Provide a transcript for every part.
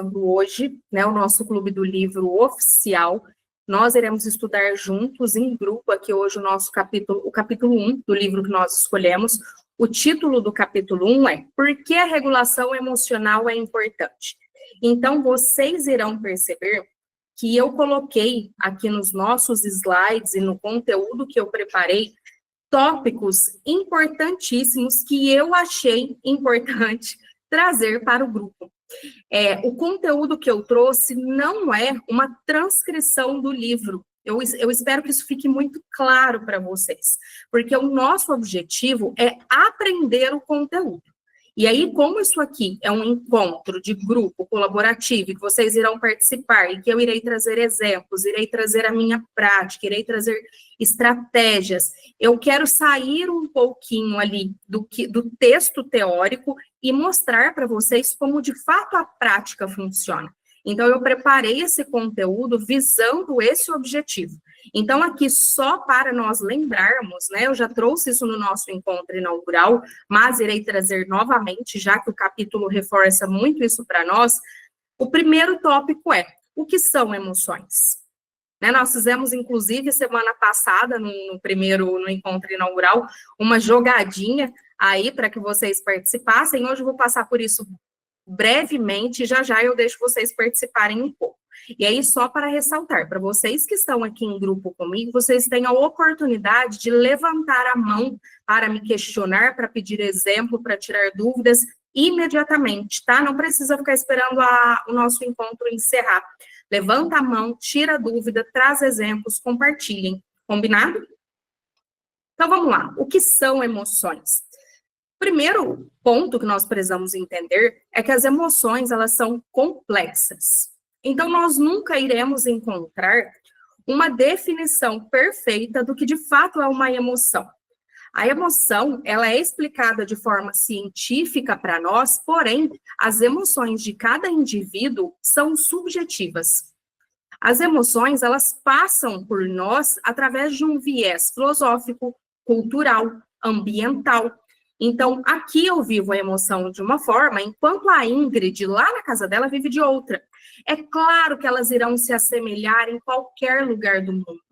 Hoje, né, o nosso Clube do Livro oficial. Nós iremos estudar juntos, em grupo, aqui hoje o capítulo 1 do livro que nós escolhemos. O título do capítulo 1 é Por que a regulação emocional é importante? Então, vocês irão perceber que eu coloquei aqui nos nossos slides e no conteúdo que eu preparei, tópicos importantíssimos que eu achei importante trazer para o grupo. O conteúdo que eu trouxe não é uma transcrição do livro. Eu espero que isso fique muito claro para vocês, porque o nosso objetivo é aprender o conteúdo. E aí, como isso aqui é um encontro de grupo colaborativo, que vocês irão participar, e que eu irei trazer exemplos, irei trazer a minha prática, irei trazer estratégias, eu quero sair um pouquinho ali do texto teórico e mostrar para vocês como, de fato, a prática funciona. Então, eu preparei esse conteúdo visando esse objetivo. Então, aqui, só para nós lembrarmos, né, eu já trouxe isso no nosso encontro inaugural, mas irei trazer novamente, já que o capítulo reforça muito isso para nós. O primeiro tópico é, o que são emoções? Né, nós fizemos, inclusive, semana passada, no encontro inaugural, uma jogadinha aí para que vocês participassem. Hoje eu vou passar por isso brevemente, já eu deixo vocês participarem um pouco. E aí, só para ressaltar, para vocês que estão aqui em grupo comigo, vocês têm a oportunidade de levantar a mão para me questionar, para pedir exemplo, para tirar dúvidas imediatamente, tá? Não precisa ficar esperando o nosso encontro encerrar. Levanta a mão, tira a dúvida, traz exemplos, compartilhem. Combinado? Então, vamos lá. O que são emoções? Primeiro ponto que nós precisamos entender é que as emoções, elas são complexas. Então, nós nunca iremos encontrar uma definição perfeita do que de fato é uma emoção. A emoção, ela é explicada de forma científica para nós, porém, as emoções de cada indivíduo são subjetivas. As emoções, elas passam por nós através de um viés filosófico, cultural, ambiental. Então, aqui eu vivo a emoção de uma forma, enquanto a Ingrid, lá na casa dela, vive de outra. É claro que elas irão se assemelhar em qualquer lugar do mundo,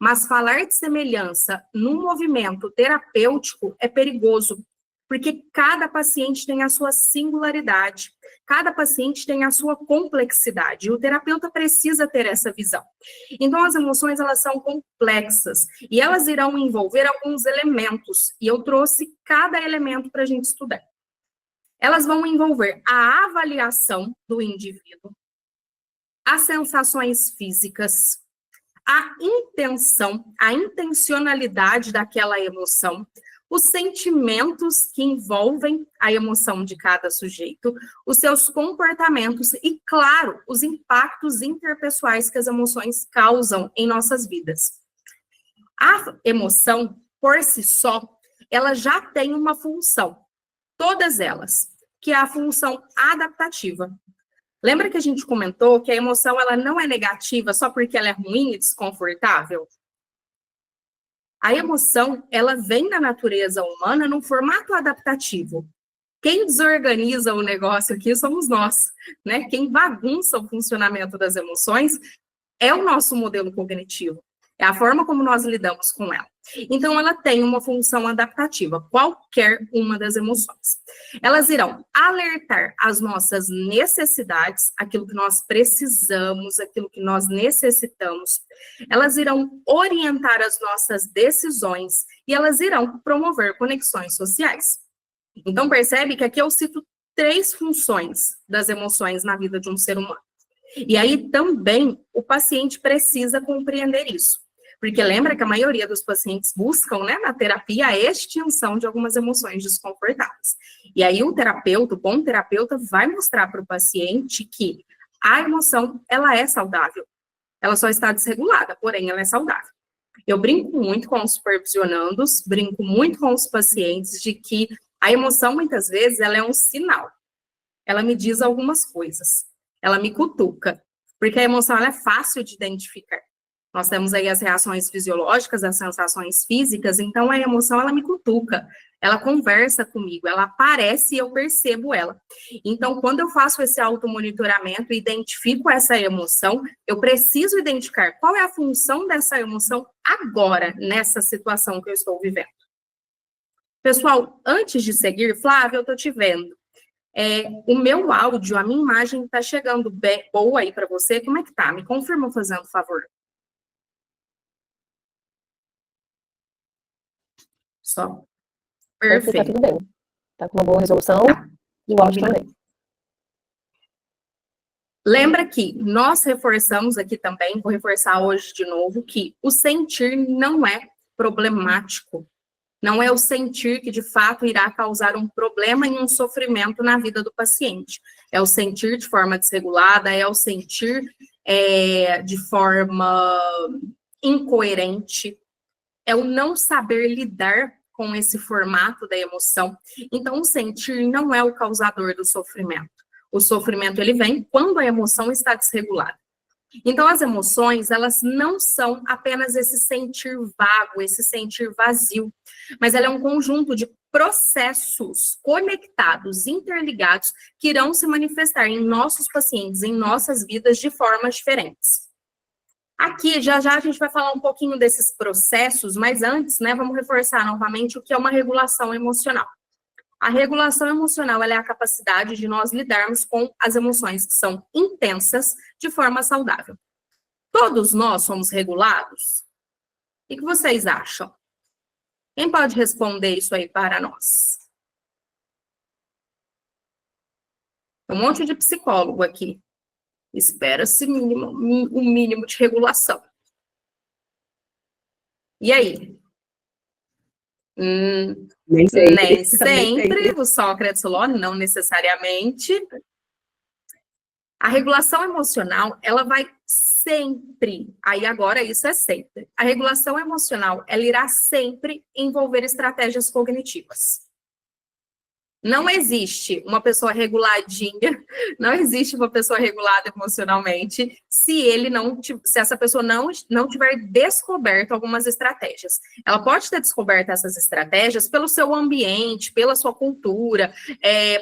mas falar de semelhança num movimento terapêutico é perigoso, porque cada paciente tem a sua singularidade, cada paciente tem a sua complexidade, e o terapeuta precisa ter essa visão. Então, as emoções, elas são complexas, e elas irão envolver alguns elementos, e eu trouxe cada elemento para a gente estudar. Elas vão envolver a avaliação do indivíduo, as sensações físicas, a intenção, a intencionalidade daquela emoção, os sentimentos que envolvem a emoção de cada sujeito, os seus comportamentos e, claro, os impactos interpessoais que as emoções causam em nossas vidas. A emoção, por si só, ela já tem uma função, todas elas, que é a função adaptativa. Lembra que a gente comentou que a emoção, ela não é negativa só porque ela é ruim e desconfortável? A emoção, ela vem da natureza humana num formato adaptativo. Quem desorganiza o negócio aqui somos nós, né? Quem bagunça o funcionamento das emoções é o nosso modelo cognitivo. É a forma como nós lidamos com ela. Então, ela tem uma função adaptativa, qualquer uma das emoções. Elas irão alertar as nossas necessidades, aquilo que nós precisamos, aquilo que nós necessitamos. Elas irão orientar as nossas decisões e elas irão promover conexões sociais. Então, percebe que aqui eu cito 3 funções das emoções na vida de um ser humano. E aí também o paciente precisa compreender isso. Porque lembra que a maioria dos pacientes buscam, né, na terapia, a extinção de algumas emoções desconfortáveis. E aí o terapeuta, o bom terapeuta, vai mostrar para o paciente que a emoção, ela é saudável. Ela só está desregulada, porém ela é saudável. Eu brinco muito com os supervisionandos, brinco muito com os pacientes de que a emoção, muitas vezes, ela é um sinal. Ela me diz algumas coisas. Ela me cutuca. Porque a emoção, ela é fácil de identificar. Nós temos aí as reações fisiológicas, as sensações físicas, então a emoção, ela me cutuca. ela conversa comigo, ela aparece e eu percebo ela. Então, quando eu faço esse automonitoramento e identifico essa emoção, eu preciso identificar qual é a função dessa emoção agora, nessa situação que eu estou vivendo. Pessoal, antes de seguir, Flávia, eu estou te vendo. O meu áudio, a minha imagem está chegando boa aí para você? Como é que tá? Me confirma fazendo favor. Só. Perfeito. Tá tudo bem. Tá com uma boa resolução e o áudio também. Lembra que nós reforçamos aqui também, vou reforçar hoje de novo, que o sentir não é problemático. Não é o sentir que, de fato, irá causar um problema e um sofrimento na vida do paciente. É o sentir de forma desregulada, é o sentir de forma incoerente, é o não saber lidar com esse formato da emoção. Então, o sentir não é o causador do sofrimento. O sofrimento, ele vem quando a emoção está desregulada. Então, as emoções, elas não são apenas esse sentir vago, esse sentir vazio, mas ela é um conjunto de processos conectados, interligados, que irão se manifestar em nossos pacientes, em nossas vidas, de formas diferentes. Aqui, já a gente vai falar um pouquinho desses processos, mas antes, né, vamos reforçar novamente o que é uma regulação emocional. A regulação emocional ela é a capacidade de nós lidarmos com as emoções que são intensas de forma saudável. Todos nós somos regulados? O que vocês acham? Quem pode responder isso aí para nós? Um monte de psicólogo aqui. Espera-se o mínimo de regulação. E aí? Nem sempre. O Sócrates falou, não necessariamente. A regulação emocional, ela vai sempre, aí agora isso é sempre. A regulação emocional, ela irá sempre envolver estratégias cognitivas. Não existe uma pessoa reguladinha, não existe uma pessoa regulada emocionalmente se essa pessoa não tiver descoberto algumas estratégias. Ela pode ter descoberto essas estratégias pelo seu ambiente, pela sua cultura,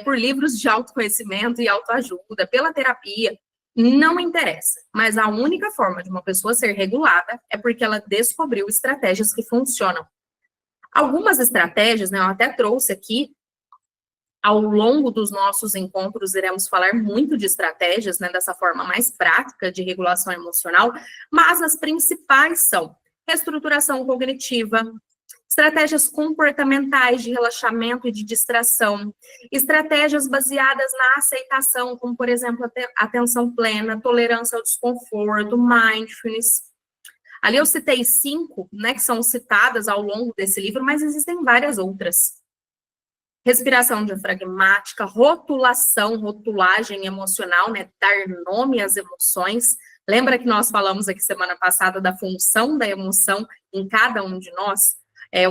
por livros de autoconhecimento e autoajuda, pela terapia, não interessa. Mas a única forma de uma pessoa ser regulada é porque ela descobriu estratégias que funcionam. Algumas estratégias, né, eu até trouxe aqui. Ao longo dos nossos encontros, iremos falar muito de estratégias, né, dessa forma mais prática de regulação emocional, mas as principais são reestruturação cognitiva, estratégias comportamentais de relaxamento e de distração, estratégias baseadas na aceitação, como, por exemplo, atenção plena, tolerância ao desconforto, mindfulness. Ali eu citei 5, né, que são citadas ao longo desse livro, mas existem várias outras. Respiração diafragmática, rotulagem emocional, né? Dar nome às emoções. Lembra que nós falamos aqui semana passada da função da emoção em cada um de nós?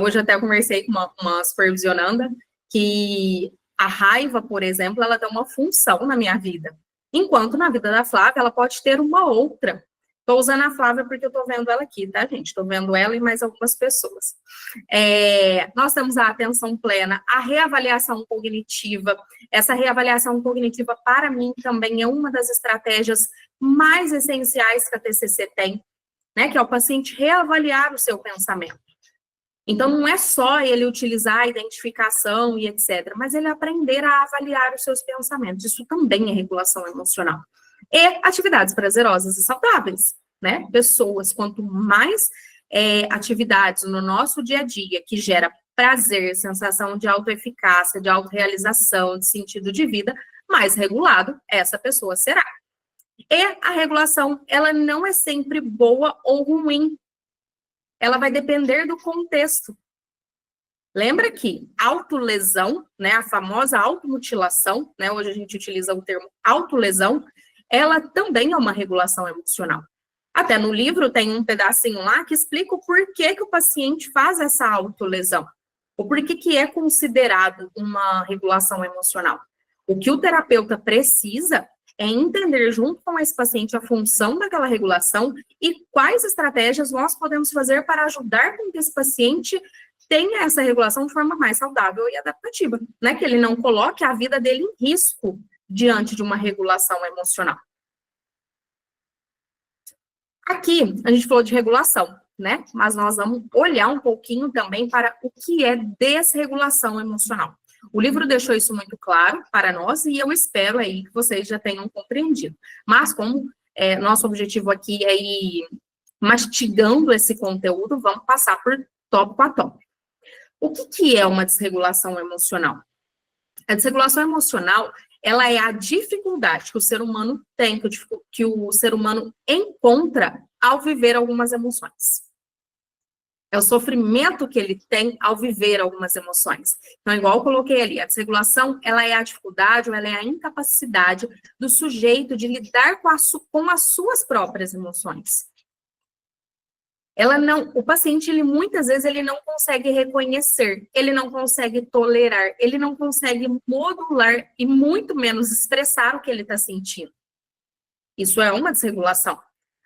Hoje até conversei com uma supervisionanda que a raiva, por exemplo, ela tem uma função na minha vida. Enquanto na vida da Flávia, ela pode ter uma outra. Estou usando a Flávia porque eu estou vendo ela aqui, tá, gente? Estou vendo ela e mais algumas pessoas. Nós temos a atenção plena, a reavaliação cognitiva. Essa reavaliação cognitiva, para mim, também é uma das estratégias mais essenciais que a TCC tem, né? Que é o paciente reavaliar o seu pensamento. Então, não é só ele utilizar a identificação e etc., mas ele aprender a avaliar os seus pensamentos. Isso também é regulação emocional. E atividades prazerosas e saudáveis, né? Pessoas, quanto mais atividades no nosso dia a dia que gera prazer, sensação de autoeficácia, de autorrealização, de sentido de vida, mais regulado essa pessoa será. E a regulação, ela não é sempre boa ou ruim. Ela vai depender do contexto. Lembra que autolesão, né, a famosa automutilação, né, hoje a gente utiliza o termo autolesão, ela também é uma regulação emocional. Até no livro tem um pedacinho lá que explica o porquê que o paciente faz essa autolesão. O porquê que é considerado uma regulação emocional. O que o terapeuta precisa é entender junto com esse paciente a função daquela regulação e quais estratégias nós podemos fazer para ajudar com que esse paciente tenha essa regulação de forma mais saudável e adaptativa, né? Que ele não coloque a vida dele em risco diante de uma regulação emocional. Aqui, a gente falou de regulação, né? Mas nós vamos olhar um pouquinho também para o que é desregulação emocional. O livro deixou isso muito claro para nós e eu espero aí que vocês já tenham compreendido. Mas como nosso objetivo aqui é ir mastigando esse conteúdo, vamos passar por tópico a tópico. O que é uma desregulação emocional? A desregulação emocional, ela é a dificuldade que o ser humano tem, que o ser humano encontra ao viver algumas emoções. É o sofrimento que ele tem ao viver algumas emoções. Então, igual eu coloquei ali, a desregulação, ela é a dificuldade, ou ela é a incapacidade do sujeito de lidar com as suas próprias emoções. O paciente, muitas vezes, ele não consegue reconhecer, ele não consegue tolerar, ele não consegue modular e muito menos expressar o que ele está sentindo. Isso é uma desregulação.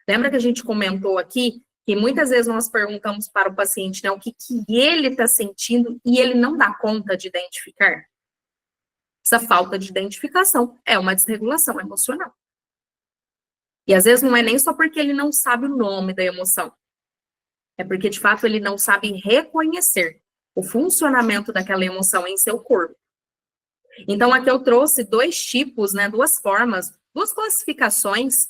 Lembra que a gente comentou aqui que muitas vezes nós perguntamos para o paciente, né, o que ele está sentindo e ele não dá conta de identificar? Essa falta de identificação é uma desregulação emocional. E às vezes não é nem só porque ele não sabe o nome da emoção. É porque, de fato, ele não sabe reconhecer o funcionamento daquela emoção em seu corpo. Então, aqui eu trouxe dois tipos, né, duas formas, duas classificações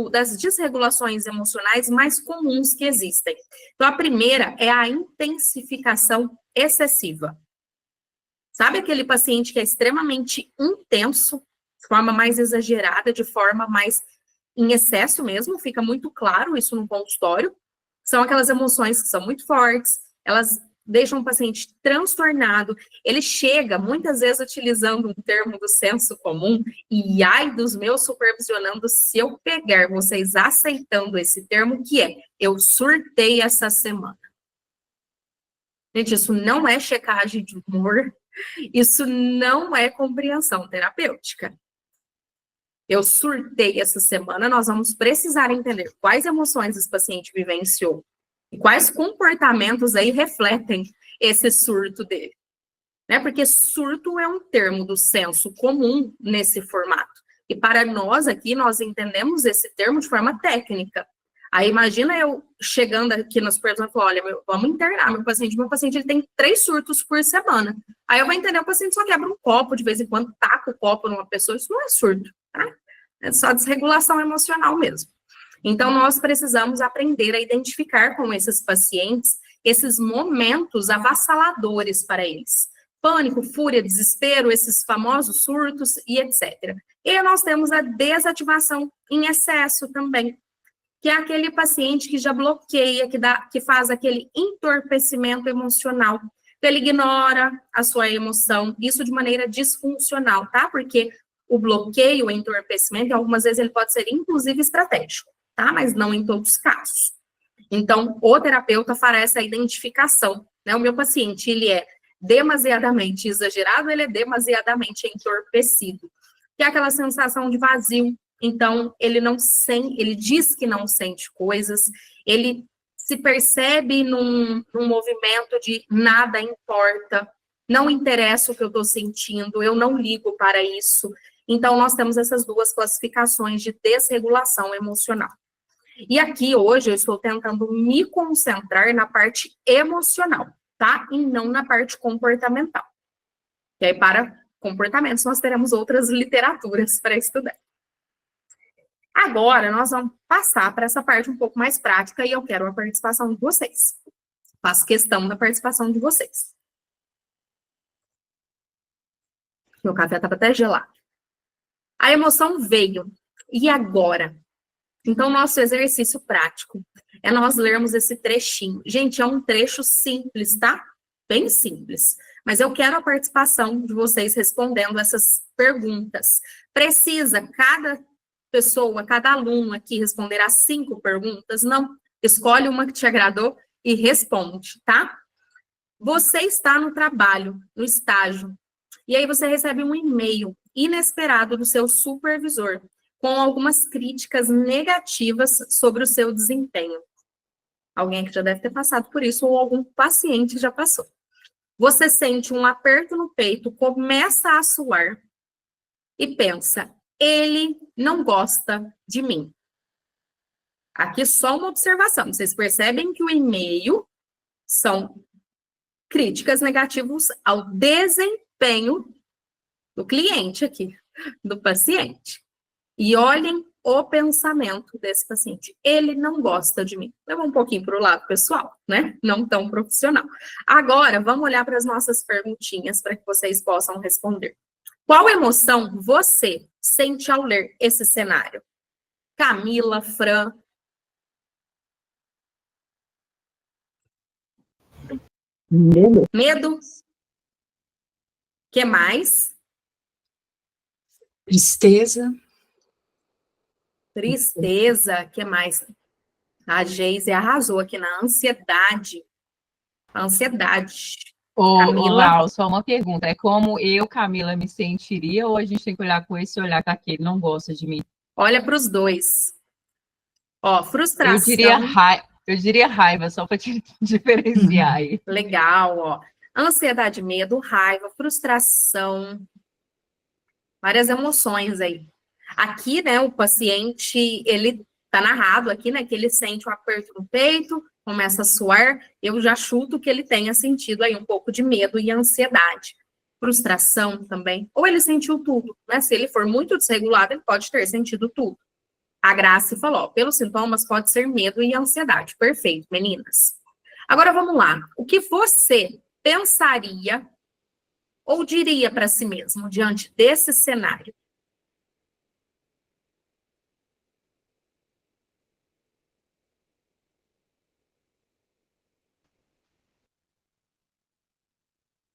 das desregulações emocionais mais comuns que existem. Então, a primeira é a intensificação excessiva. Sabe aquele paciente que é extremamente intenso, de forma mais exagerada, de forma mais em excesso mesmo, fica muito claro isso no consultório. São aquelas emoções que são muito fortes, elas deixam o paciente transtornado. Ele chega, muitas vezes, utilizando um termo do senso comum, e ai dos meus supervisionando se eu pegar vocês aceitando esse termo, que é, eu surtei essa semana. Gente, isso não é checagem de humor, isso não é compreensão terapêutica. Eu surtei essa semana, nós vamos precisar entender quais emoções esse paciente vivenciou e quais comportamentos aí refletem esse surto dele. Né? Porque surto é um termo do senso comum nesse formato. E para nós aqui, nós entendemos esse termo de forma técnica. Aí imagina eu chegando aqui nas pessoas e falando, olha, vamos internar meu paciente ele tem 3 surtos por semana. Aí eu vou entender, o paciente só quebra um copo de vez em quando, taca o copo numa pessoa, isso não é surto, tá? É só desregulação emocional mesmo. Então, nós precisamos aprender a identificar com esses pacientes esses momentos avassaladores para eles. Pânico, fúria, desespero, esses famosos surtos e etc. E nós temos a desativação em excesso também, que é aquele paciente que já bloqueia, que faz aquele entorpecimento emocional. Ele ignora a sua emoção, isso de maneira disfuncional, tá? Porque o bloqueio, o entorpecimento, algumas vezes ele pode ser inclusive estratégico, tá? Mas não em todos os casos. Então, o terapeuta fará essa identificação, né? O meu paciente, ele é demasiadamente exagerado, ele é demasiadamente entorpecido, que é aquela sensação de vazio. Então, ele diz que não sente coisas, ele se percebe num movimento de nada importa, não interessa o que eu estou sentindo, eu não ligo para isso. Então, nós temos essas duas classificações de desregulação emocional. E aqui, hoje, eu estou tentando me concentrar na parte emocional, tá? E não na parte comportamental. E aí, para comportamentos, nós teremos outras literaturas para estudar. Agora, nós vamos passar para essa parte um pouco mais prática e eu quero a participação de vocês. Faço questão da participação de vocês. Meu café estava até gelado. A emoção veio. E agora? Então, nosso exercício prático é nós lermos esse trechinho. Gente, é um trecho simples, tá? Bem simples. Mas eu quero a participação de vocês respondendo essas perguntas. Precisa cada pessoa, cada aluno aqui responder as 5 perguntas? Não. Escolhe uma que te agradou e responde, tá? Você está no trabalho, no estágio, e aí você recebe um e-mail inesperado do seu supervisor com algumas críticas negativas sobre o seu desempenho. Alguém que já deve ter passado por isso, ou algum paciente já passou. Você sente um aperto no peito, começa a suar e pensa, ele não gosta de mim. Aqui só uma observação. Vocês percebem que o e-mail são críticas negativas ao desempenho do cliente aqui, do paciente. E olhem o pensamento desse paciente. Ele não gosta de mim. Leva um pouquinho para o lado pessoal, né? Não tão profissional. Agora, vamos olhar para as nossas perguntinhas para que vocês possam responder. Qual emoção você sente ao ler esse cenário? Camila, Fran. Medo? Medo. Que mais? Tristeza. Tristeza. Que mais? A Geise arrasou aqui na ansiedade. Ansiedade. Ô, Camila? Lau, só uma pergunta. É como eu, Camila, me sentiria ou a gente tem que olhar com esse olhar que aquele não gosta de mim? Olha para os dois. Ó, frustração. Eu diria raiva, só para te diferenciar aí. Legal, ó. Ansiedade, medo, raiva, frustração. Várias emoções aí. Aqui, né, o paciente, ele tá narrado aqui, né, que ele sente um aperto no peito, começa a suar. Eu já chuto que ele tenha sentido aí um pouco de medo e ansiedade. Frustração também. Ou ele sentiu tudo, né? Se ele for muito desregulado, ele pode ter sentido tudo. A Grace falou, ó, pelos sintomas pode ser medo e ansiedade. Perfeito, meninas. Agora vamos lá. O que você pensaria ou diria para si mesmo diante desse cenário?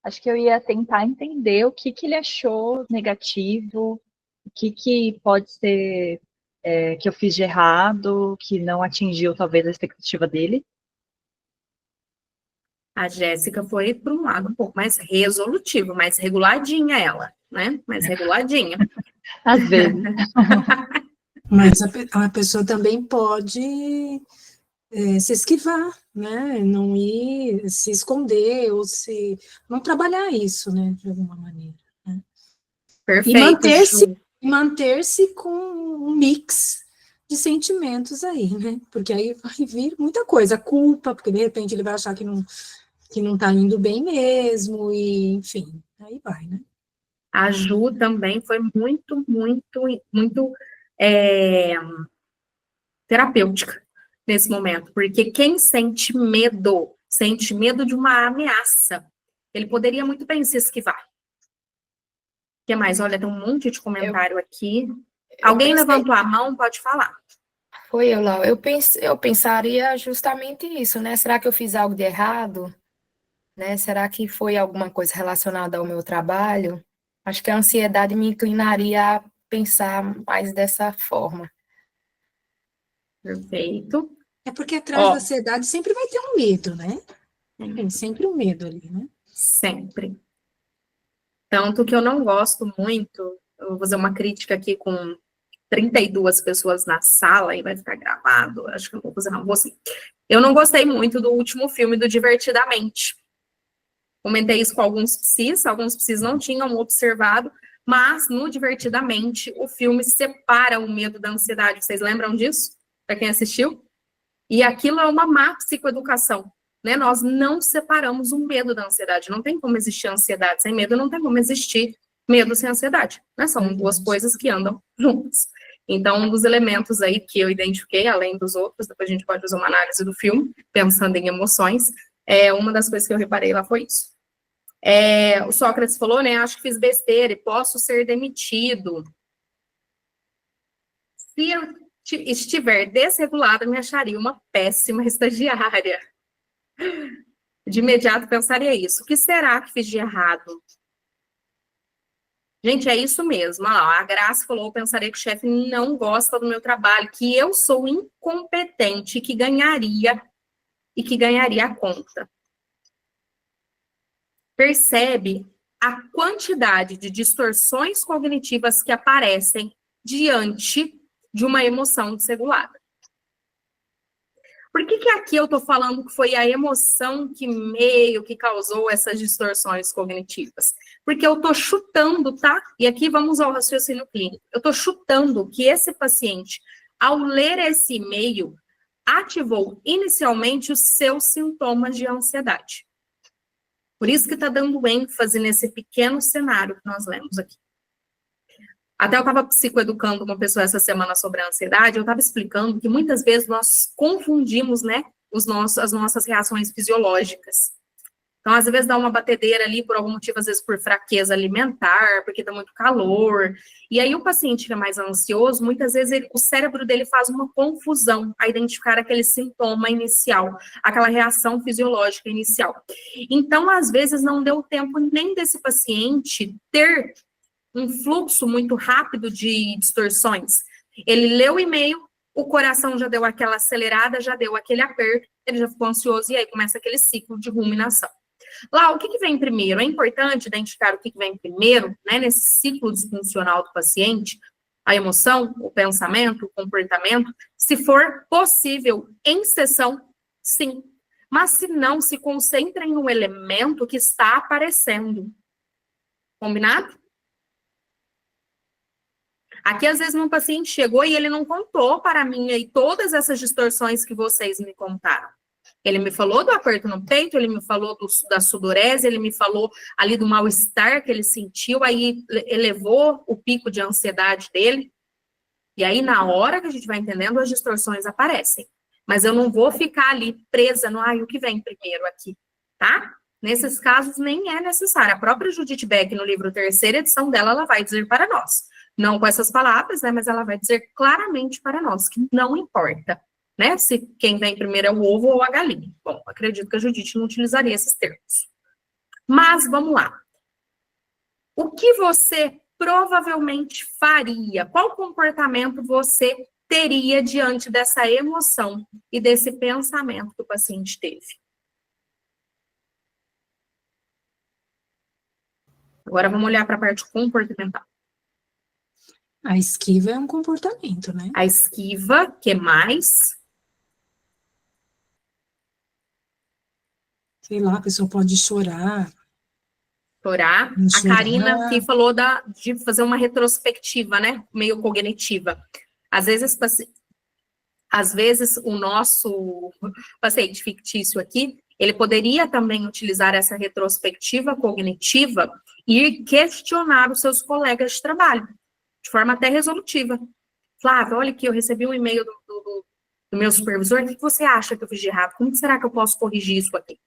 Acho que eu ia tentar entender o que ele achou negativo, o que pode ser que eu fiz de errado, que não atingiu talvez a expectativa dele. A Jéssica foi para um lado um pouco mais resolutivo, mais reguladinha ela, né? Mais reguladinha. Às vezes. Mas a pessoa também pode se esquivar, né? Não ir se esconder ou não trabalhar isso, né? De alguma maneira. Né? Perfeito. E manter-se com um mix de sentimentos aí, né? Porque aí vai vir muita coisa, culpa, porque de repente ele vai achar que não tá indo bem mesmo, e enfim, aí vai, né? A Ju também foi muito, muito, muito terapêutica nesse momento, porque quem sente medo de uma ameaça. Ele poderia muito bem se esquivar. O que mais? Olha, tem um monte de comentário aqui. Alguém levantou a mão, pode falar. Foi eu, Lau. Eu pensaria justamente isso, né? Será que eu fiz algo de errado? Né? Será que foi alguma coisa relacionada ao meu trabalho? Acho que a ansiedade me inclinaria a pensar mais dessa forma. Perfeito. É porque atrás da ansiedade sempre vai ter um medo, né? Tem sempre um medo ali, né? Sempre. Tanto que eu não gosto muito, eu vou fazer uma crítica aqui com 32 pessoas na sala e vai ficar gravado, acho que eu não vou fazer, não, vou sim. Eu não gostei muito do último filme do Divertidamente. Comentei isso com alguns psis não tinham observado, mas no Divertidamente o filme separa o medo da ansiedade. Vocês lembram disso? Para quem assistiu? E aquilo é uma má psicoeducação, né? Nós não separamos o medo da ansiedade. Não tem como existir ansiedade sem medo, não tem como existir medo sem ansiedade, né? São duas coisas que andam juntas. Então, um dos elementos aí que eu identifiquei, além dos outros, depois a gente pode fazer uma análise do filme, pensando em emoções, uma das coisas que eu reparei lá foi isso. O Sócrates falou, né? Acho que fiz besteira e posso ser demitido. Se eu estiver desregulada, me acharia uma péssima estagiária. De imediato pensaria isso. O que será que fiz de errado? Gente, é isso mesmo. Olha lá, a Graça falou, eu pensaria que o chefe não gosta do meu trabalho, que eu sou incompetente e que ganharia a conta. Percebe a quantidade de distorções cognitivas que aparecem diante de uma emoção desregulada. Por que aqui eu estou falando que foi a emoção que meio que causou essas distorções cognitivas? Porque eu estou chutando, tá? E aqui vamos ao raciocínio clínico. Eu estou chutando que esse paciente, ao ler esse e-mail, ativou inicialmente os seus sintomas de ansiedade. Por isso que está dando ênfase nesse pequeno cenário que nós lemos aqui. Até eu estava psicoeducando uma pessoa essa semana sobre a ansiedade, eu estava explicando que muitas vezes nós confundimos, né, as nossas reações fisiológicas. Então, às vezes dá uma batedeira ali por algum motivo, às vezes por fraqueza alimentar, porque dá muito calor. E aí o paciente que é mais ansioso, muitas vezes o cérebro dele faz uma confusão a identificar aquele sintoma inicial, aquela reação fisiológica inicial. Então, às vezes não deu tempo nem desse paciente ter um fluxo muito rápido de distorções. Ele leu o e-mail, o coração já deu aquela acelerada, já deu aquele aperto, ele já ficou ansioso e aí começa aquele ciclo de ruminação. Lá, o que vem primeiro? É importante identificar o que vem primeiro, né, nesse ciclo disfuncional do paciente, a emoção, o pensamento, o comportamento, se for possível, em sessão, sim. Mas se não, se concentrem no elemento que está aparecendo. Combinado? Aqui, às vezes, um paciente chegou e ele não contou para mim aí todas essas distorções que vocês me contaram. Ele me falou do aperto no peito, ele me falou da sudorese, ele me falou ali do mal-estar que ele sentiu, aí elevou o pico de ansiedade dele. E aí, na hora que a gente vai entendendo, as distorções aparecem. Mas eu não vou ficar ali presa no, o que vem primeiro aqui, tá? Nesses casos, nem é necessário. A própria Judith Beck, no livro Terceira Edição dela, ela vai dizer para nós. Não com essas palavras, né? Mas ela vai dizer claramente para nós que não importa, né? Se quem vem primeiro é o ovo ou a galinha. Bom, acredito que a Judith não utilizaria esses termos. Mas, vamos lá. O que você provavelmente faria? Qual comportamento você teria diante dessa emoção e desse pensamento que o paciente teve? Agora vamos olhar para a parte comportamental. A esquiva é um comportamento, né? A esquiva, que mais? Sei lá, a pessoa pode chorar. Chorar. A Karina aqui falou de fazer uma retrospectiva, né? Meio cognitiva. Às vezes o nosso paciente fictício aqui, ele poderia também utilizar essa retrospectiva cognitiva e questionar os seus colegas de trabalho, de forma até resolutiva. Flávia, olha aqui, eu recebi um e-mail do meu supervisor, o que você acha que eu fiz de errado? Como será que eu posso corrigir isso aqui?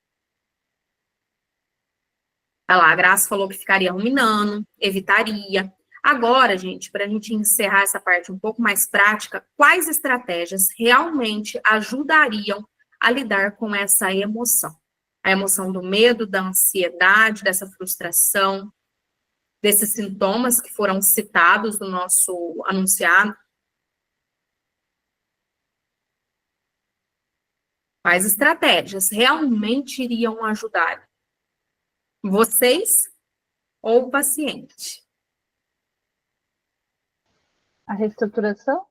Olha lá, a Graça falou que ficaria ruminando, evitaria. Agora, gente, para a gente encerrar essa parte um pouco mais prática, quais estratégias realmente ajudariam a lidar com essa emoção? A emoção do medo, da ansiedade, dessa frustração, desses sintomas que foram citados no nosso anunciado. Quais estratégias realmente iriam ajudar? Vocês ou o paciente? A reestruturação?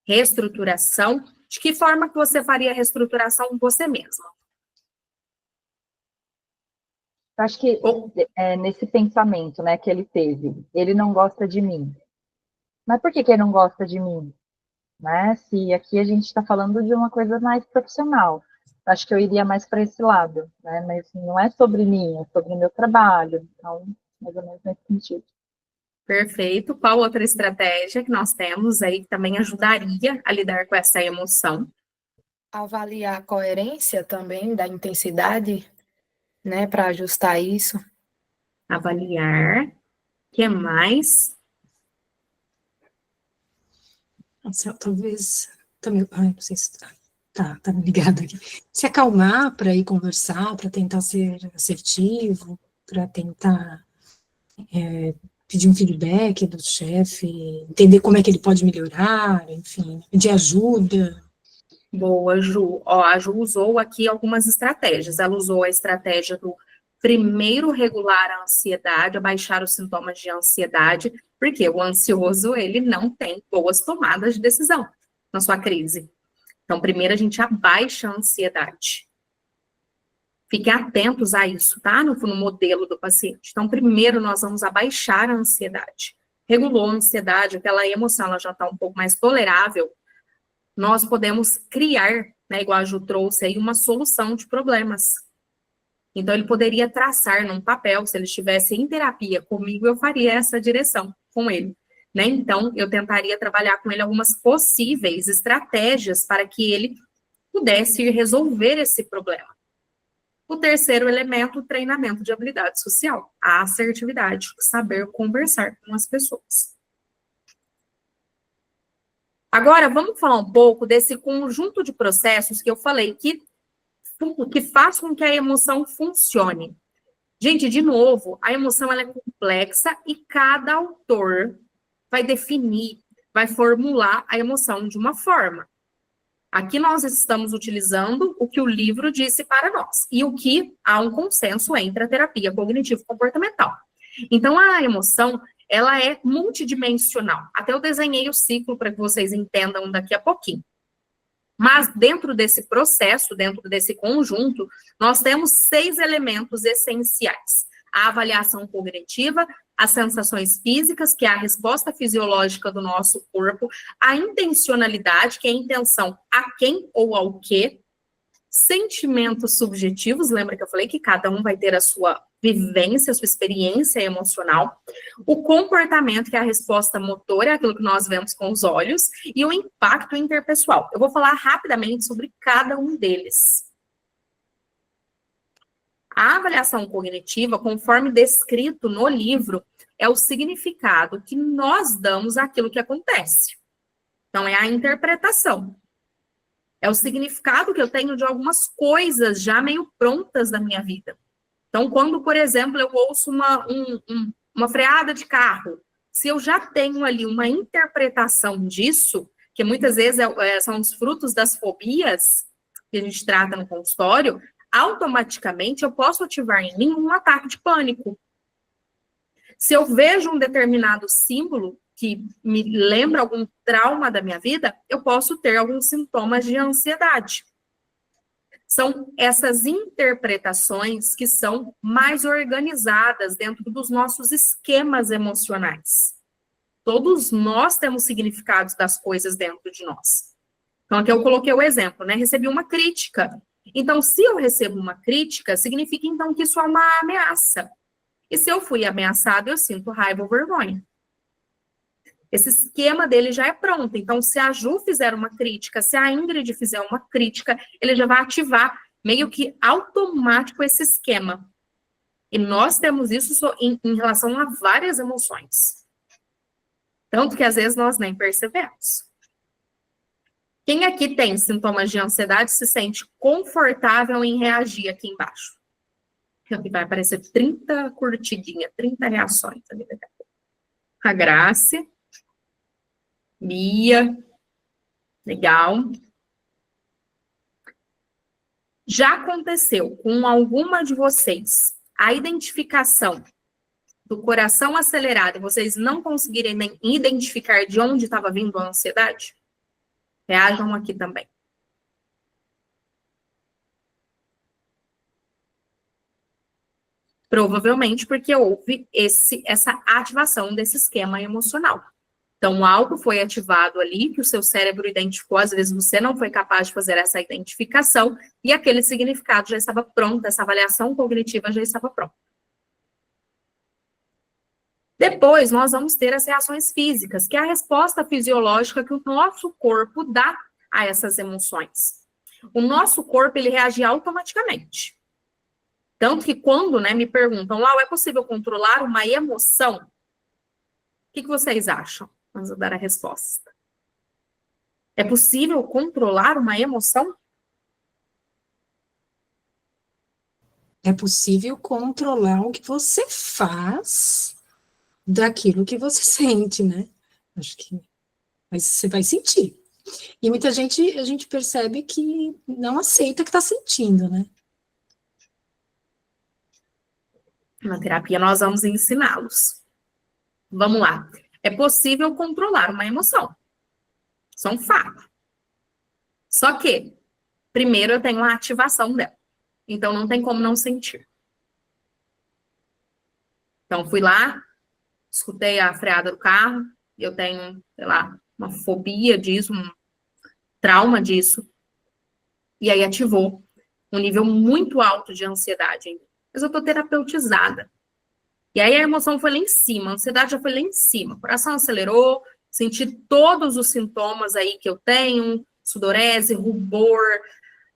Reestruturação? De que forma que você faria a reestruturação você mesma? Eu acho que nesse pensamento, né, que ele teve, ele não gosta de mim. Mas por que ele não gosta de mim? Né? Se aqui a gente está falando de uma coisa mais profissional. Acho que eu iria mais para esse lado, né? Mas não é sobre mim, é sobre o meu trabalho. Então, mais ou menos nesse sentido. Perfeito. Qual outra estratégia que nós temos aí que também ajudaria a lidar com essa emoção? Avaliar a coerência também da intensidade, né, para ajustar isso. Avaliar. O que mais? Talvez também, não sei se tá ligado aqui. Se acalmar para ir conversar, para tentar ser assertivo, para tentar pedir um feedback do chefe, entender como é que ele pode melhorar, enfim, pedir ajuda. Boa, Ju. Ó, a Ju usou aqui algumas estratégias. Ela usou a estratégia do primeiro regular a ansiedade, abaixar os sintomas de ansiedade, porque o ansioso, ele não tem boas tomadas de decisão na sua crise. Então, primeiro a gente abaixa a ansiedade. Fiquem atentos a isso, tá? No modelo do paciente. Então, primeiro nós vamos abaixar a ansiedade. Regulou a ansiedade, aquela emoção ela já está um pouco mais tolerável, nós podemos criar, né, igual a Ju trouxe aí, uma solução de problemas. Então, ele poderia traçar num papel, se ele estivesse em terapia comigo, eu faria essa direção com ele, né? Então, eu tentaria trabalhar com ele algumas possíveis estratégias para que ele pudesse ir resolver esse problema. O terceiro elemento, o treinamento de habilidade social, a assertividade, saber conversar com as pessoas. Agora, vamos falar um pouco desse conjunto de processos que eu falei que faz com que a emoção funcione. Gente, de novo, a emoção ela é complexa e cada autor vai definir, vai formular a emoção de uma forma. Aqui nós estamos utilizando o que o livro disse para nós e o que há um consenso entre a terapia cognitivo-comportamental. Então, a emoção, ela é multidimensional. Até eu desenhei o ciclo para que vocês entendam daqui a pouquinho. Mas dentro desse processo, dentro desse conjunto, nós temos 6 elementos essenciais. A avaliação cognitiva, as sensações físicas, que é a resposta fisiológica do nosso corpo, a intencionalidade, que é a intenção a quem ou ao quê, sentimentos subjetivos, lembra que eu falei que cada um vai ter a sua vivência, a sua experiência emocional, o comportamento, que é a resposta motora, é aquilo que nós vemos com os olhos, e o impacto interpessoal. Eu vou falar rapidamente sobre cada um deles. A avaliação cognitiva, conforme descrito no livro, é o significado que nós damos àquilo que acontece. Então, é a interpretação. É o significado que eu tenho de algumas coisas já meio prontas na minha vida. Então, quando, por exemplo, eu ouço uma freada de carro, se eu já tenho ali uma interpretação disso, que muitas vezes são os frutos das fobias que a gente trata no consultório, automaticamente eu posso ativar em mim um ataque de pânico. Se eu vejo um determinado símbolo que me lembra algum trauma da minha vida, eu posso ter alguns sintomas de ansiedade. São essas interpretações que são mais organizadas dentro dos nossos esquemas emocionais. Todos nós temos significados das coisas dentro de nós. Então, aqui eu coloquei o exemplo, né? Recebi uma crítica. Então, se eu recebo uma crítica, significa, então, que isso é uma ameaça. E se eu fui ameaçado, eu sinto raiva ou vergonha. Esse esquema dele já é pronto. Então, se a Ju fizer uma crítica, se a Ingrid fizer uma crítica, ele já vai ativar meio que automático esse esquema. E nós temos isso em relação a várias emoções. Tanto que, às vezes, nós nem percebemos. Quem aqui tem sintomas de ansiedade se sente confortável em reagir aqui embaixo? Aqui vai aparecer 30 curtidinhas, 30 reações. A Grace. Bia. Legal. Já aconteceu com alguma de vocês a identificação do coração acelerado e vocês não conseguirem identificar de onde estava vindo a ansiedade? Reajam aqui também. Provavelmente porque houve essa ativação desse esquema emocional. Então, algo foi ativado ali, que o seu cérebro identificou, às vezes você não foi capaz de fazer essa identificação, e aquele significado já estava pronto, essa avaliação cognitiva já estava pronta. Depois, nós vamos ter as reações físicas, que é a resposta fisiológica que o nosso corpo dá a essas emoções. O nosso corpo, ele reage automaticamente. Tanto que quando, né, me perguntam, é possível controlar uma emoção? O que vocês acham? Vamos dar a resposta. É possível controlar uma emoção? É possível controlar o que você faz daquilo que você sente, né? Acho que você vai sentir. E muita gente, a gente percebe que não aceita que está sentindo, né? Na terapia, nós vamos ensiná-los. Vamos lá. É possível controlar uma emoção. Isso é um fato. Só que, primeiro eu tenho a ativação dela. Então, não tem como não sentir. Então, fui lá, escutei a freada do carro, e eu tenho, sei lá, uma fobia disso, um trauma disso. E aí ativou um nível muito alto de ansiedade ainda. Mas eu tô terapeutizada. E aí a emoção foi lá em cima, a ansiedade já foi lá em cima. O coração acelerou, senti todos os sintomas aí que eu tenho, sudorese, rubor,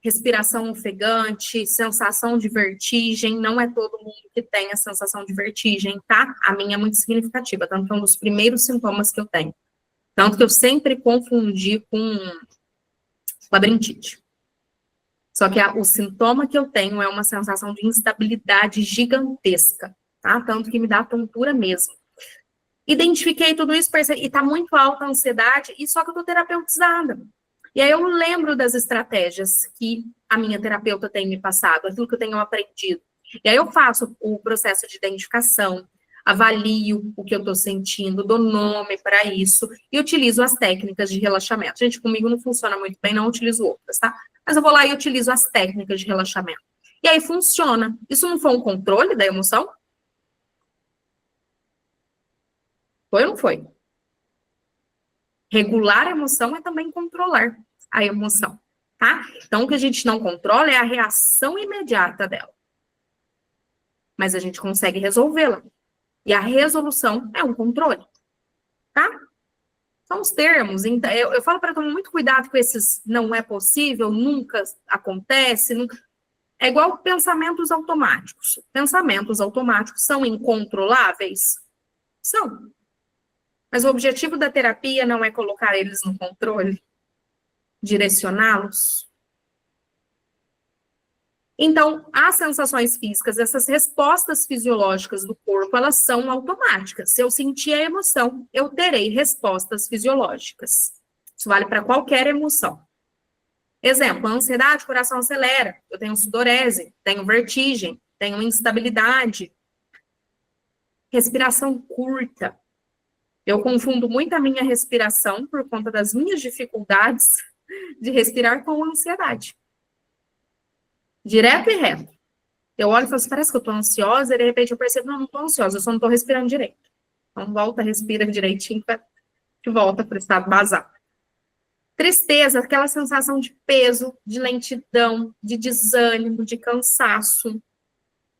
respiração ofegante, sensação de vertigem. Não é todo mundo que tem a sensação de vertigem, tá? A minha é muito significativa, tanto que é um dos primeiros sintomas que eu tenho. Tanto que eu sempre confundi com labirintite. Só que o sintoma que eu tenho é uma sensação de instabilidade gigantesca, tá? Tanto que me dá tontura mesmo. Identifiquei tudo isso, percebi, e tá muito alta a ansiedade, e só que eu tô terapeutizada. E aí eu lembro das estratégias que a minha terapeuta tem me passado, aquilo que eu tenho aprendido. E aí eu faço o processo de identificação, avalio o que eu tô sentindo, dou nome para isso, e utilizo as técnicas de relaxamento. Gente, comigo não funciona muito bem, não utilizo outras, tá? Mas eu vou lá e utilizo as técnicas de relaxamento. E aí funciona. Isso não foi um controle da emoção? Foi ou não foi? Regular a emoção é também controlar a emoção, tá? Então, o que a gente não controla é a reação imediata dela. Mas a gente consegue resolvê-la. E a resolução é um controle, tá? São os termos. Então, eu falo para tomar muito cuidado com esses não é possível, nunca acontece. Nunca... É igual pensamentos automáticos. Pensamentos automáticos são incontroláveis? São. Mas o objetivo da terapia não é colocar eles no controle, direcioná-los. Então, as sensações físicas, essas respostas fisiológicas do corpo, elas são automáticas. Se eu sentir a emoção, eu terei respostas fisiológicas. Isso vale para qualquer emoção. Exemplo, a ansiedade, o coração acelera. Eu tenho sudorese, tenho vertigem, tenho instabilidade. Respiração curta. Eu confundo muito a minha respiração por conta das minhas dificuldades de respirar com ansiedade. Direto e reto. Eu olho e falo assim, parece que eu tô ansiosa, e de repente eu percebo, não tô ansiosa, eu só não tô respirando direito. Então, volta, respira direitinho, que volta para o estado basal. Tristeza, aquela sensação de peso, de lentidão, de desânimo, de cansaço.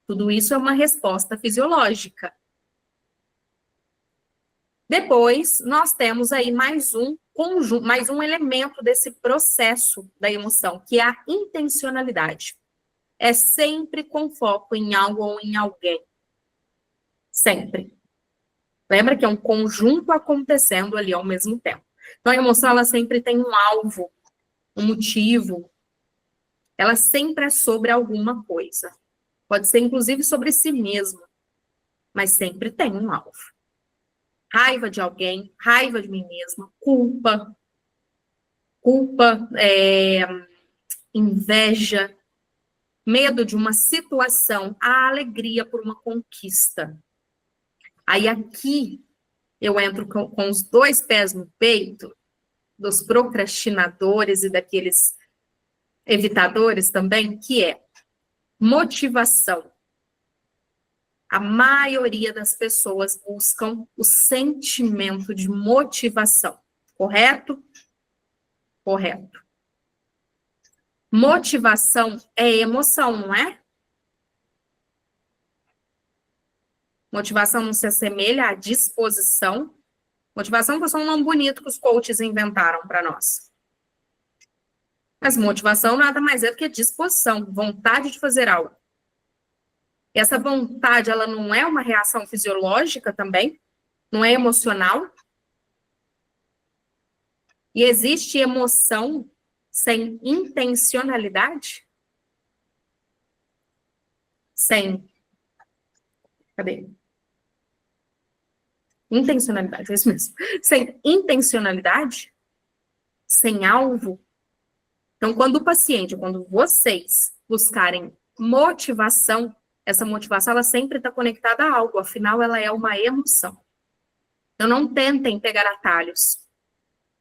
Tudo isso é uma resposta fisiológica. Depois, nós temos aí mais um conjunto, mais um elemento desse processo da emoção, que é a intencionalidade. É sempre com foco em algo ou em alguém. Sempre. Lembra que é um conjunto acontecendo ali ao mesmo tempo. Então, a emoção, ela sempre tem um alvo, um motivo. Ela sempre é sobre alguma coisa. Pode ser, inclusive, sobre si mesma. Mas sempre tem um alvo. Raiva de alguém, raiva de mim mesma, culpa, inveja, medo de uma situação, a alegria por uma conquista. Aí aqui eu entro com os dois pés no peito dos procrastinadores e daqueles evitadores também, que é motivação. A maioria das pessoas buscam o sentimento de motivação. Correto? Correto. Motivação é emoção, não é? Motivação não se assemelha à disposição. Motivação foi só um nome bonito que os coaches inventaram para nós. Mas motivação nada mais é do que disposição, vontade de fazer algo. E essa vontade, ela não é uma reação fisiológica também? Não é emocional? E existe emoção sem intencionalidade? Cadê? Intencionalidade, é isso mesmo. Sem intencionalidade, sem alvo. Então, quando o paciente, quando vocês buscarem motivação, essa motivação, ela sempre está conectada a algo, afinal, ela é uma emoção. Então, não tentem pegar atalhos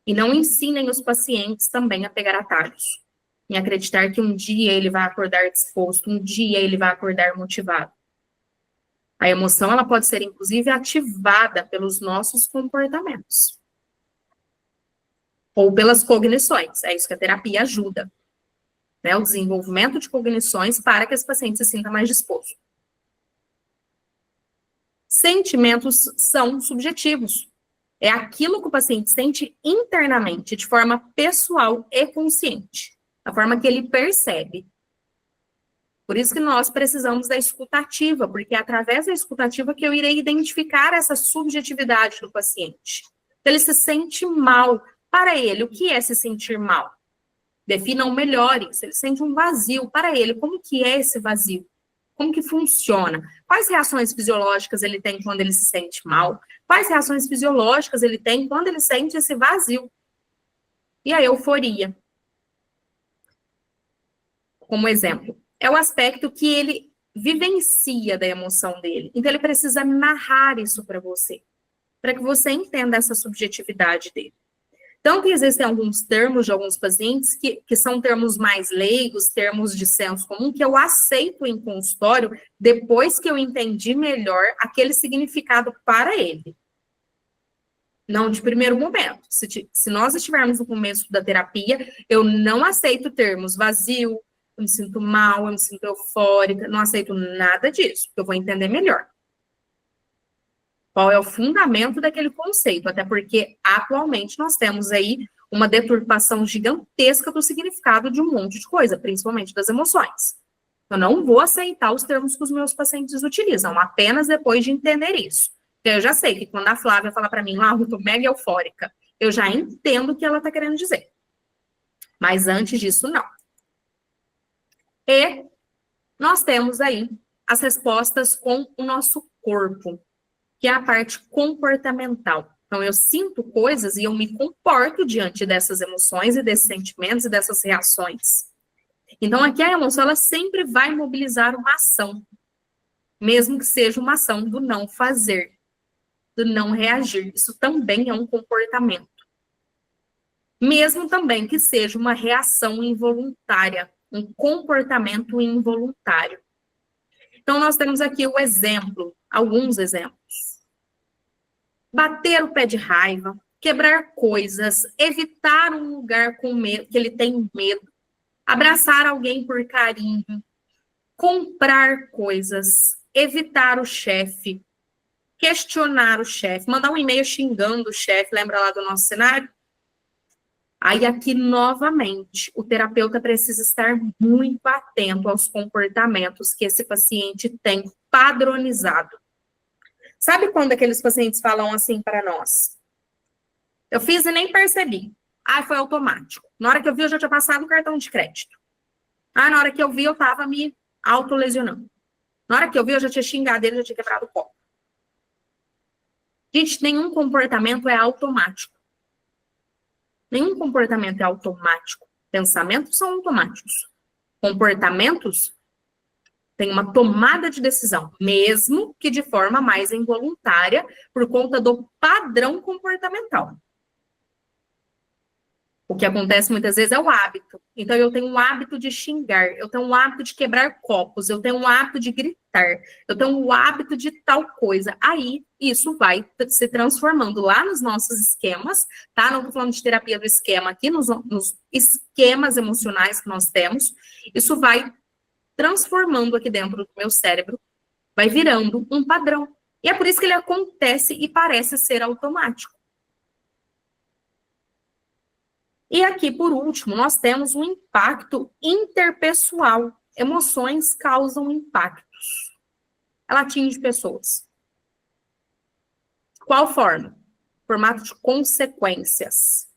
E não ensinem os pacientes também a pegar atalhos. Em acreditar que um dia ele vai acordar disposto, um dia ele vai acordar motivado. A emoção, ela pode ser, inclusive, ativada pelos nossos comportamentos. Ou pelas cognições. É isso que a terapia ajuda. Né? O desenvolvimento de cognições para que esse paciente se sinta mais disposto. Sentimentos são subjetivos. É aquilo que o paciente sente internamente, de forma pessoal e consciente. Da forma que ele percebe. Por isso que nós precisamos da escutativa, porque é através da escutativa que eu irei identificar essa subjetividade do paciente. Ele se sente mal. Para ele, o que é se sentir mal? Definam melhor isso. Ele sente um vazio. Para ele, como que é esse vazio? Como que funciona? Quais reações fisiológicas ele tem quando ele se sente mal? Quais reações fisiológicas ele tem quando ele sente esse vazio? E a euforia. Como exemplo, é o aspecto que ele vivencia da emoção dele. Então, ele precisa narrar isso para você, para que você entenda essa subjetividade dele. Então, que existem alguns termos de alguns pacientes que são termos mais leigos, termos de senso comum, que eu aceito em consultório depois que eu entendi melhor aquele significado para ele. Não de primeiro momento. Se nós estivermos no começo da terapia, eu não aceito termos vazio, eu me sinto mal, eu me sinto eufórica, não aceito nada disso, porque eu vou entender melhor. Qual é o fundamento daquele conceito? Até porque, atualmente, nós temos aí uma deturpação gigantesca do significado de um monte de coisa, principalmente das emoções. Eu não vou aceitar os termos que os meus pacientes utilizam, apenas depois de entender isso. Porque eu já sei que quando a Flávia fala para mim, eu tô mega eufórica, eu já entendo o que ela está querendo dizer. Mas antes disso, não. E nós temos aí as respostas com o nosso corpo, que é a parte comportamental. Então, eu sinto coisas e eu me comporto diante dessas emoções e desses sentimentos e dessas reações. Então, aqui a emoção, ela sempre vai mobilizar uma ação, mesmo que seja uma ação do não fazer, do não reagir. Isso também é um comportamento. Mesmo também que seja uma reação involuntária, um comportamento involuntário. Então, nós temos aqui o exemplo, alguns exemplos. Bater o pé de raiva, quebrar coisas, evitar um lugar com medo, que ele tem medo, abraçar alguém por carinho, comprar coisas, evitar o chefe, questionar o chefe, mandar um e-mail xingando o chefe, lembra lá do nosso cenário? Aí aqui, novamente, o terapeuta precisa estar muito atento aos comportamentos que esse paciente tem padronizado. Sabe quando aqueles pacientes falam assim para nós? Eu fiz e nem percebi. Foi automático. Na hora que eu vi, eu já tinha passado o cartão de crédito. Na hora que eu vi, eu estava me autolesionando. Na hora que eu vi, eu já tinha xingado ele, já tinha quebrado o copo. Gente, nenhum comportamento é automático. Nenhum comportamento é automático. Pensamentos são automáticos. Comportamentos têm uma tomada de decisão, mesmo que de forma mais involuntária, por conta do padrão comportamental. O que acontece muitas vezes é o hábito. Então, eu tenho um hábito de xingar, eu tenho um hábito de quebrar copos, eu tenho um hábito de gritar, eu tenho um hábito de tal coisa. Aí, isso vai se transformando lá nos nossos esquemas, tá? Não estou falando de terapia do esquema aqui, nos esquemas emocionais que nós temos. Isso vai transformando aqui dentro do meu cérebro, vai virando um padrão. E é por isso que ele acontece e parece ser automático. E aqui, por último, nós temos um impacto interpessoal. Emoções causam impactos. Ela atinge pessoas. Qual forma? Formato de consequências.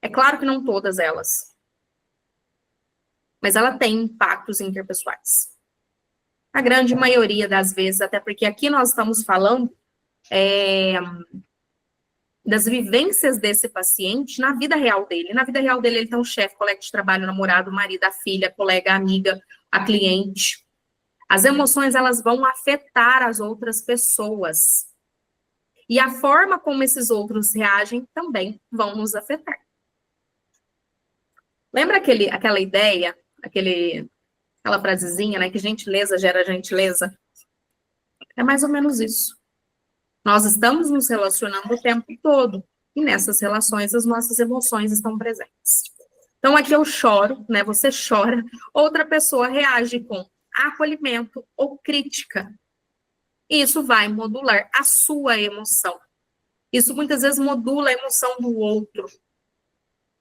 É claro que não todas elas. Mas ela tem impactos interpessoais. A grande maioria das vezes, até porque aqui nós estamos falando das vivências desse paciente na vida real dele. Na vida real dele, ele tem um chefe, colega de trabalho, namorado, marido, a filha, colega, amiga, a cliente. As emoções, elas vão afetar as outras pessoas. E a forma como esses outros reagem também vão nos afetar. Lembra aquela ideia, aquela frasezinha, né, que gentileza gera gentileza? É mais ou menos isso. Nós estamos nos relacionando o tempo todo, e nessas relações as nossas emoções estão presentes. Então aqui eu choro, né? Você chora, outra pessoa reage com acolhimento ou crítica. E isso vai modular a sua emoção. Isso muitas vezes modula a emoção do outro.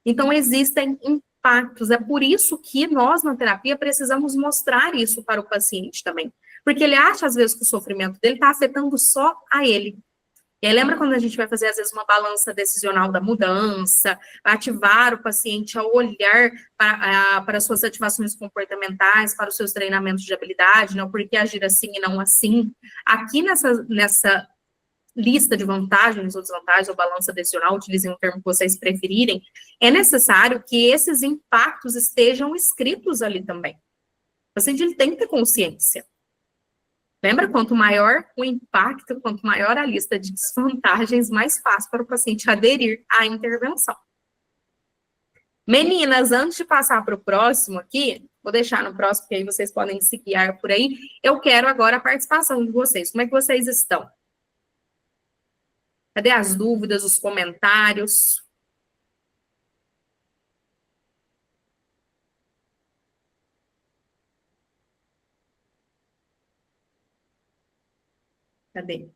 Então existem impactos. É por isso que nós na terapia precisamos mostrar isso para o paciente também. Porque ele acha às vezes que o sofrimento dele está afetando só a ele. E aí, lembra quando a gente vai fazer, às vezes, uma balança decisional da mudança, ativar o paciente a olhar para suas ativações comportamentais, para os seus treinamentos de habilidade, não por que agir assim e não assim. Aqui nessa lista de vantagens ou desvantagens, ou balança decisional, utilizem o termo que vocês preferirem, é necessário que esses impactos estejam escritos ali também. O paciente ele tem que ter consciência. Lembra? Quanto maior o impacto, quanto maior a lista de desvantagens, mais fácil para o paciente aderir à intervenção. Meninas, antes de passar para o próximo aqui, vou deixar no próximo, porque aí vocês podem se guiar por aí. Eu quero agora a participação de vocês. Como é que vocês estão? Cadê as dúvidas, os comentários? Cadê?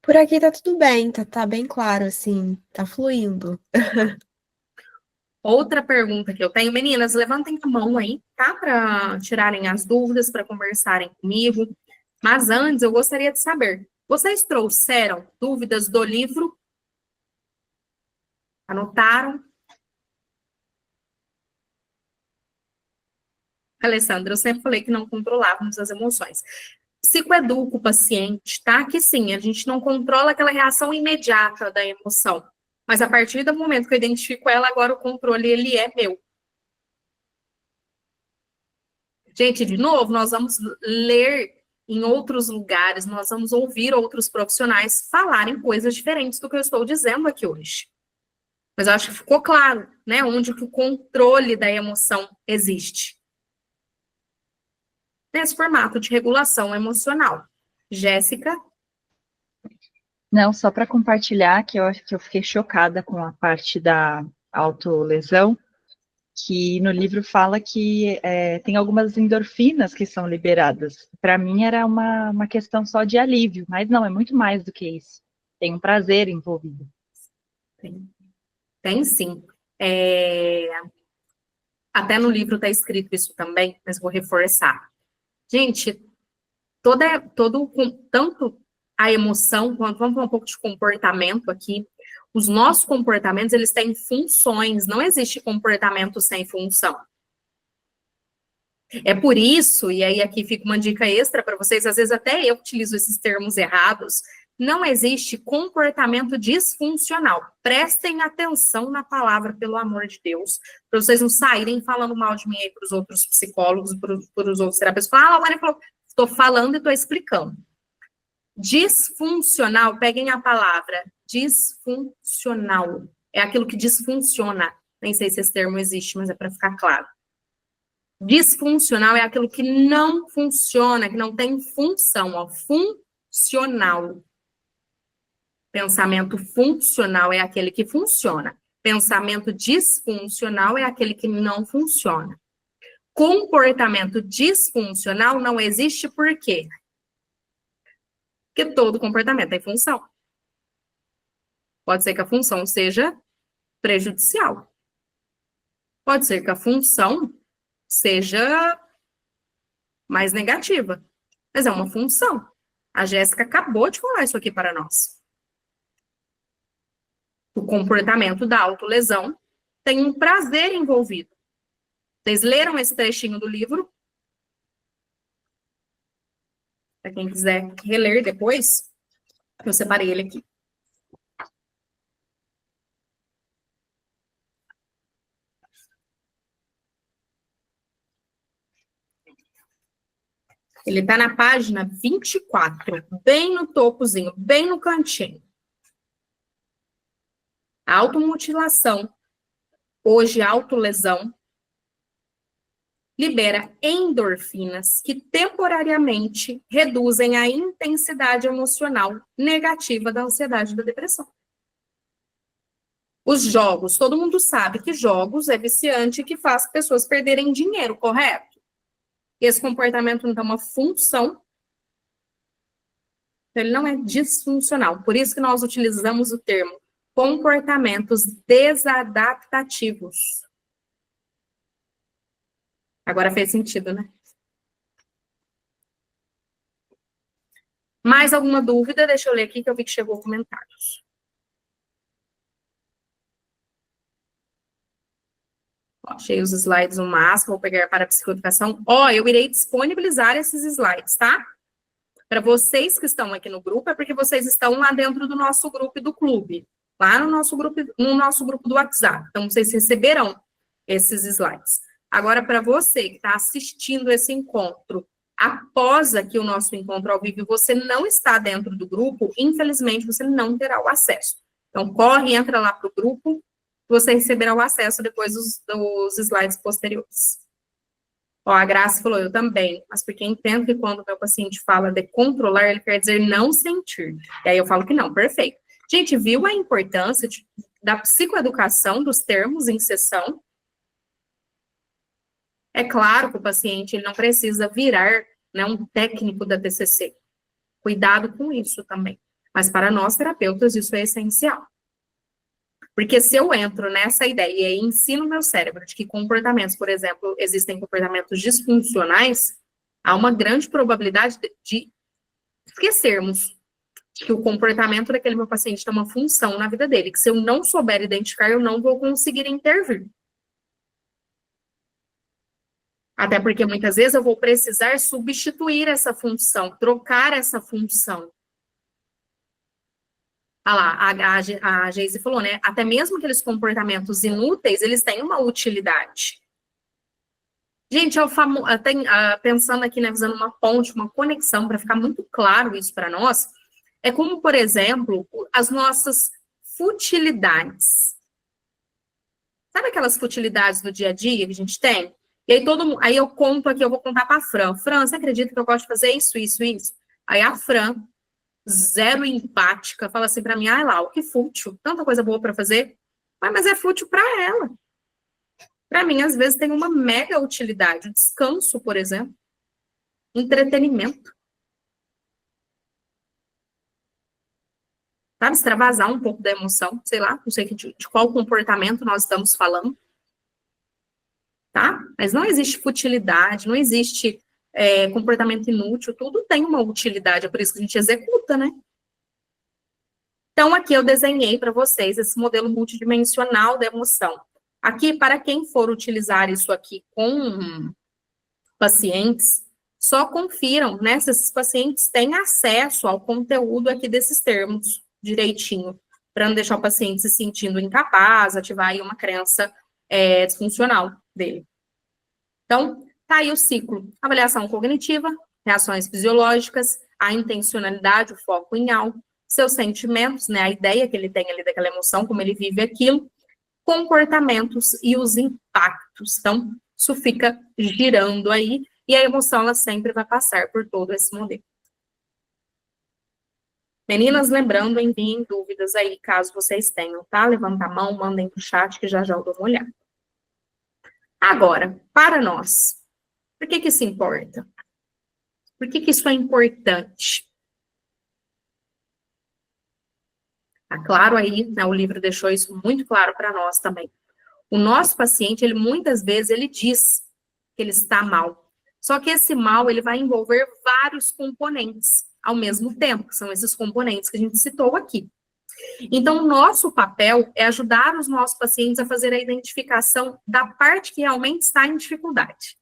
Por aqui tá tudo bem, tá bem claro, assim, tá fluindo. Outra pergunta que eu tenho, meninas, levantem a mão aí, tá? Para tirarem as dúvidas, para conversarem comigo. Mas antes, eu gostaria de saber, vocês trouxeram dúvidas do livro? Anotaram? Alessandra, eu sempre falei que não controlávamos as emoções. Psicoeduca o paciente, tá? Que sim, a gente não controla aquela reação imediata da emoção. Mas a partir do momento que eu identifico ela, agora o controle, ele é meu. Gente, de novo, nós vamos ler em outros lugares, nós vamos ouvir outros profissionais falarem coisas diferentes do que eu estou dizendo aqui hoje. Mas eu acho que ficou claro, né, onde que o controle da emoção existe. Nesse formato de regulação emocional. Jéssica? Não, só para compartilhar que eu acho que eu fiquei chocada com a parte da autolesão, que no livro fala que tem algumas endorfinas que são liberadas. Para mim era uma questão só de alívio, mas não, é muito mais do que isso. Tem um prazer envolvido. Tem sim. Até no livro está escrito isso também, mas vou reforçar. Gente, tanto a emoção, quanto vamos falar um pouco de comportamento aqui, os nossos comportamentos, eles têm funções, não existe comportamento sem função. É por isso, e aí aqui fica uma dica extra para vocês, às vezes até eu utilizo esses termos errados, não existe comportamento disfuncional. Prestem atenção na palavra, pelo amor de Deus, para vocês não saírem falando mal de mim aí para os outros psicólogos, para os outros terapeutas. Fala, a Maria falou, estou falando e estou explicando. Disfuncional, peguem a palavra, disfuncional. É aquilo que disfunciona. Nem sei se esse termo existe, mas é para ficar claro. Disfuncional é aquilo que não funciona, que não tem função, ó, funcional. Pensamento funcional é aquele que funciona. Pensamento disfuncional é aquele que não funciona. Comportamento disfuncional não existe por quê? Porque todo comportamento tem função. Pode ser que a função seja prejudicial. Pode ser que a função seja mais negativa. Mas é uma função. A Jéssica acabou de falar isso aqui para nós. O comportamento da autolesão tem um prazer envolvido. Vocês leram esse trechinho do livro? Para quem quiser reler depois, eu separei ele aqui. Ele está na página 24, bem no topozinho, bem no cantinho. Automutilação, hoje autolesão, libera endorfinas que temporariamente reduzem a intensidade emocional negativa da ansiedade e da depressão. Os jogos, todo mundo sabe que jogos é viciante e que faz pessoas perderem dinheiro, correto? Esse comportamento não tem uma função, então ele não é disfuncional. Por isso que nós utilizamos o termo comportamentos desadaptativos. Agora fez sentido, né? Mais alguma dúvida? Deixa eu ler aqui que eu vi que chegou comentários. Ó, achei os slides no máximo, vou pegar para a psicoeducação. Ó, eu irei disponibilizar esses slides, tá? Para vocês que estão aqui no grupo, é porque vocês estão lá dentro do nosso grupo e do clube. Lá no nosso grupo do WhatsApp. Então, vocês receberão esses slides. Agora, para você que está assistindo esse encontro, após aqui o nosso encontro ao vivo, e você não está dentro do grupo, infelizmente, você não terá o acesso. Então, corre, entra lá para o grupo, você receberá o acesso depois dos slides posteriores. Ó, a Graça falou, eu também, mas porque entendo que quando o meu paciente fala de controlar, ele quer dizer não sentir. E aí eu falo que não, perfeito. Gente, viu a importância da psicoeducação dos termos em sessão? É claro que o paciente ele não precisa virar, né, um técnico da TCC. Cuidado com isso também. Mas para nós, terapeutas, isso é essencial. Porque se eu entro nessa ideia e ensino meu cérebro de que comportamentos, por exemplo, existem comportamentos disfuncionais, há uma grande probabilidade de esquecermos que o comportamento daquele meu paciente tem uma função na vida dele, que se eu não souber identificar, eu não vou conseguir intervir. Até porque muitas vezes eu vou precisar substituir essa função, trocar essa função. Ah lá, a Geise falou, né? Até mesmo aqueles comportamentos inúteis, eles têm uma utilidade. Gente, pensando aqui, né, fazendo uma ponte, uma conexão, para ficar muito claro isso para nós, é como, por exemplo, as nossas futilidades. Sabe aquelas futilidades do dia a dia que a gente tem? E aí eu conto aqui, eu vou contar para a Fran. Fran, você acredita que eu gosto de fazer isso, isso, isso? Aí a Fran, zero empática, fala assim para mim, ai lá, que fútil, tanta coisa boa para fazer. Mas é fútil para ela. Para mim, às vezes, tem uma mega utilidade. O descanso, por exemplo. Entretenimento. Sabe, extravasar um pouco da emoção, sei lá, não sei de qual comportamento nós estamos falando. Tá? Mas não existe futilidade, não existe comportamento inútil, tudo tem uma utilidade, é por isso que a gente executa, né? Então, aqui eu desenhei para vocês esse modelo multidimensional da emoção. Aqui, para quem for utilizar isso aqui com pacientes, só confiram, né, se esses pacientes têm acesso ao conteúdo aqui desses termos direitinho, para não deixar o paciente se sentindo incapaz, ativar aí uma crença disfuncional dele. Então, tá aí o ciclo. Avaliação cognitiva, reações fisiológicas, a intencionalidade, o foco em algo, seus sentimentos, né, a ideia que ele tem ali daquela emoção, como ele vive aquilo, comportamentos e os impactos. Então, isso fica girando aí, e a emoção, ela sempre vai passar por todo esse modelo. Meninas, lembrando, enviem dúvidas aí, caso vocês tenham, tá? Levanta a mão, mandem pro chat, que já eu dou uma olhada. Agora, para nós, por que isso importa? Por que isso é importante? Tá claro aí, né, o livro deixou isso muito claro para nós também. O nosso paciente, ele muitas vezes, ele diz que ele está mal. Só que esse mal, ele vai envolver vários componentes ao mesmo tempo, que são esses componentes que a gente citou aqui. Então, o nosso papel é ajudar os nossos pacientes a fazer a identificação da parte que realmente está em dificuldade.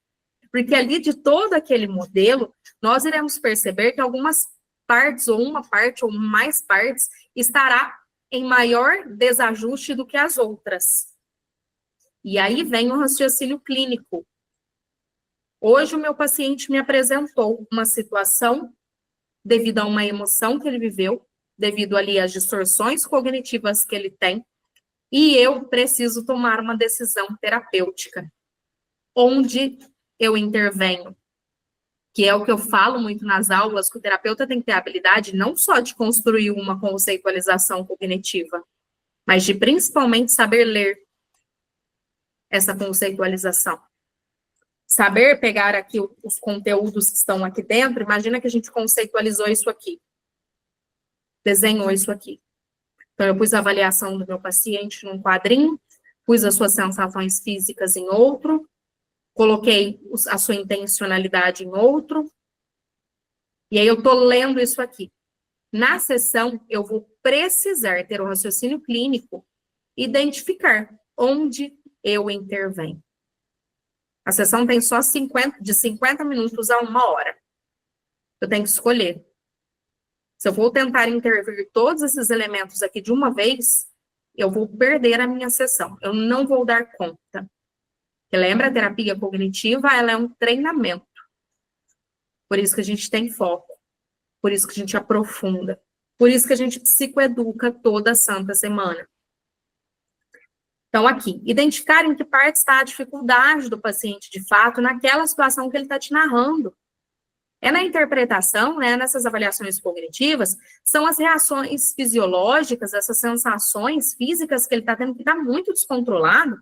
Porque ali de todo aquele modelo, nós iremos perceber que algumas partes, ou uma parte, ou mais partes, estará em maior desajuste do que as outras. E aí vem o raciocínio clínico. Hoje o meu paciente me apresentou uma situação devido a uma emoção que ele viveu, devido ali às distorções cognitivas que ele tem, e eu preciso tomar uma decisão terapêutica, onde eu intervenho, que é o que eu falo muito nas aulas, que o terapeuta tem que ter a habilidade não só de construir uma conceitualização cognitiva, mas de principalmente saber ler essa conceitualização. Saber pegar aqui os conteúdos que estão aqui dentro, imagina que a gente conceitualizou isso aqui, desenhou isso aqui. Então, eu pus a avaliação do meu paciente num quadrinho, pus as suas sensações físicas em outro, coloquei a sua intencionalidade em outro, e aí eu estou lendo isso aqui. Na sessão, eu vou precisar ter um raciocínio clínico, identificar onde eu intervenho. A sessão tem só de 50 minutos a 1 hora. Eu tenho que escolher. Se eu vou tentar intervir todos esses elementos aqui de uma vez, eu vou perder a minha sessão. Eu não vou dar conta. Porque lembra, a terapia cognitiva, ela é um treinamento. Por isso que a gente tem foco. Por isso que a gente aprofunda. Por isso que a gente psicoeduca toda santa semana. Então, aqui, identificar em que parte está a dificuldade do paciente, de fato, naquela situação que ele está te narrando. É na interpretação, né, nessas avaliações cognitivas, são as reações fisiológicas, essas sensações físicas que ele está tendo, que está muito descontrolado.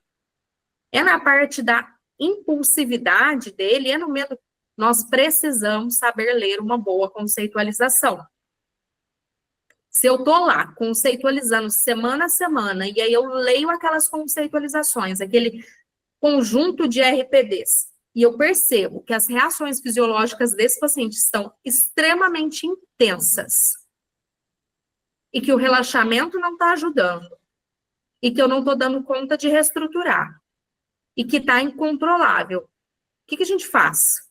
É na parte da impulsividade dele, é no medo. Nós precisamos saber ler uma boa conceitualização. Se eu estou lá conceitualizando semana a semana, e aí eu leio aquelas conceitualizações, aquele conjunto de RPDs, e eu percebo que as reações fisiológicas desse paciente estão extremamente intensas, e que o relaxamento não está ajudando, e que eu não estou dando conta de reestruturar, e que está incontrolável, o que a gente faz?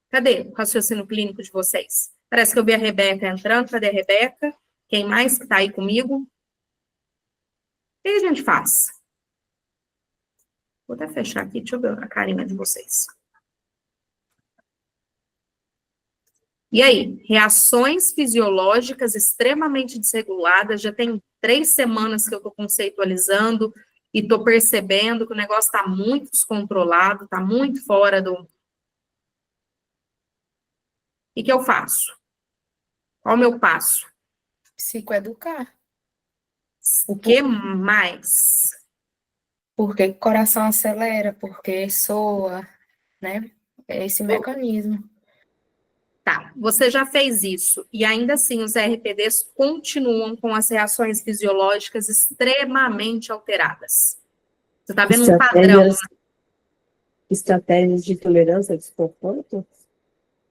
Cadê o raciocínio clínico de vocês? Parece que eu vi a Rebeca entrando. Cadê a Rebeca? Quem mais que está aí comigo? O que a gente faz? Vou até fechar aqui, deixa eu ver a carinha de vocês. E aí, reações fisiológicas extremamente desreguladas, já tem 3 semanas que eu estou conceitualizando e estou percebendo que o negócio está muito descontrolado, está muito fora do... O que eu faço? Qual o meu passo? Psicoeducar. O que mais? Porque o coração acelera, porque soa, né? É esse mecanismo. Tá, você já fez isso, e ainda assim os RPDs continuam com as reações fisiológicas extremamente alteradas. Você está vendo um padrão? Estratégias de tolerância ao desconforto?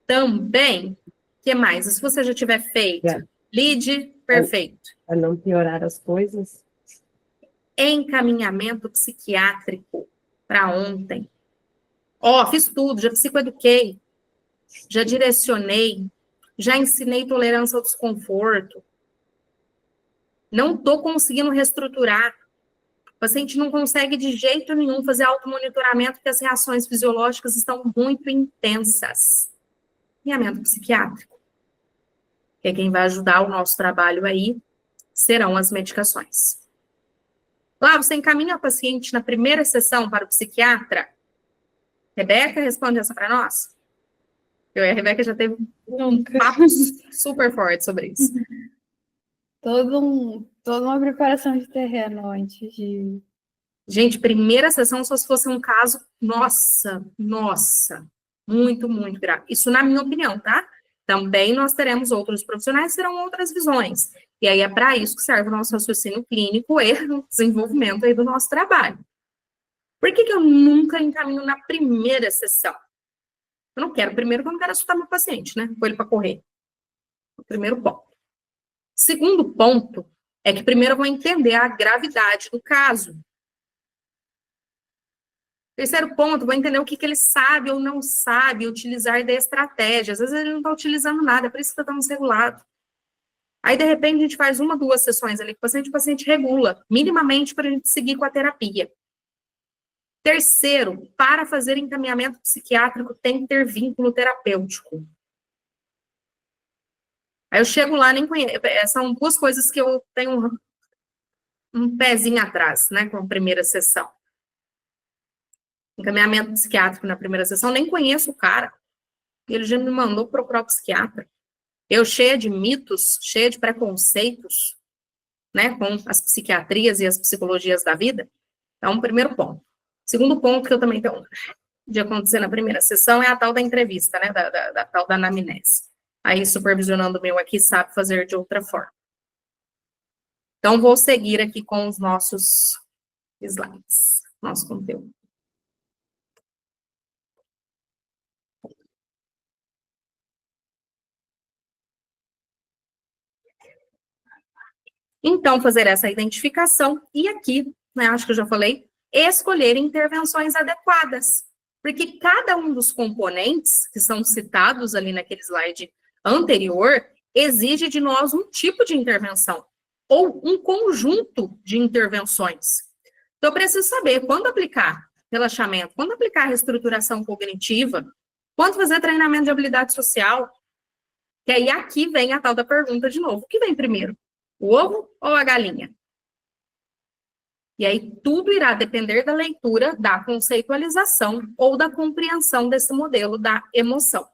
Também. O que mais? Se você já tiver feito, lead, perfeito. Para não piorar as coisas? Encaminhamento psiquiátrico para ontem. Fiz tudo, já psicoeduquei, já direcionei, já ensinei tolerância ao desconforto. Não estou conseguindo reestruturar. O paciente não consegue de jeito nenhum fazer automonitoramento porque as reações fisiológicas estão muito intensas. Encaminhamento psiquiátrico, que é quem vai ajudar o nosso trabalho aí, serão as medicações. Lá, você encaminha o paciente na primeira sessão para o psiquiatra? Rebeca, responde essa para nós. Eu e a Rebeca já teve um papo super forte sobre isso. Toda uma preparação de terreno antes de... Gente, primeira sessão só se fosse um caso, nossa, muito, muito grave. Isso na minha opinião, tá? Também nós teremos outros profissionais, terão outras visões. E aí é para isso que serve o nosso raciocínio clínico e o desenvolvimento aí do nosso trabalho. Por que eu nunca encaminho na primeira sessão? Eu não quero, primeiro, que eu não quero assustar meu paciente, né? Pôr ele para correr. O primeiro ponto. Segundo ponto é que primeiro eu vou entender a gravidade do caso. Terceiro ponto, vou entender o que ele sabe ou não sabe utilizar da estratégia. Às vezes ele não está utilizando nada, é por isso que está tão desregulado. Aí, de repente, a gente faz 1, 2 sessões ali com o paciente regula, minimamente, para a gente seguir com a terapia. Terceiro, para fazer encaminhamento psiquiátrico tem que ter vínculo terapêutico. Aí eu chego lá, nem conheço. São duas coisas que eu tenho um pezinho atrás, né, com a primeira sessão. Encaminhamento psiquiátrico na primeira sessão, nem conheço o cara. Ele já me mandou procurar o psiquiatra. Eu cheia de mitos, cheia de preconceitos, né, com as psiquiatrias e as psicologias da vida. Então, primeiro ponto. Segundo ponto que eu também tenho de acontecer na primeira sessão é a tal da entrevista, né, da tal da anamnese. Aí, supervisionando o meu aqui, sabe fazer de outra forma. Então, vou seguir aqui com os nossos slides, nosso conteúdo. Então, fazer essa identificação e aqui, né, acho que eu já falei, escolher intervenções adequadas. Porque cada um dos componentes que são citados ali naquele slide anterior exige de nós um tipo de intervenção ou um conjunto de intervenções. Então, eu preciso saber quando aplicar relaxamento, quando aplicar reestruturação cognitiva, quando fazer treinamento de habilidade social. Que aí aqui vem a tal da pergunta de novo. O que vem primeiro? O ovo ou a galinha? E aí tudo irá depender da leitura, da conceitualização ou da compreensão desse modelo da emoção.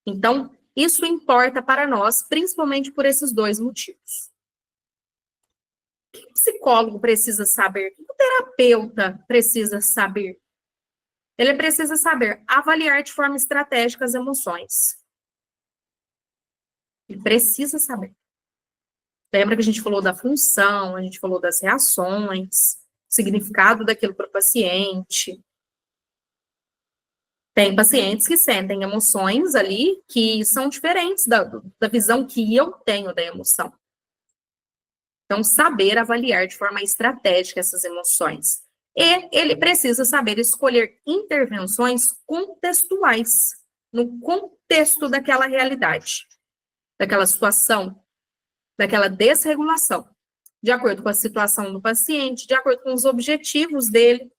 Então, isso importa para nós, principalmente por esses dois motivos. O que o psicólogo precisa saber? O que o terapeuta precisa saber? Ele precisa saber avaliar de forma estratégica as emoções. Ele precisa saber. Lembra que a gente falou da função, a gente falou das reações, significado daquilo para o paciente. Tem pacientes que sentem emoções ali que são diferentes da visão que eu tenho da emoção. Então, saber avaliar de forma estratégica essas emoções. E ele precisa saber escolher intervenções contextuais, no contexto daquela realidade, daquela situação, daquela desregulação, de acordo com a situação do paciente, de acordo com os objetivos dele.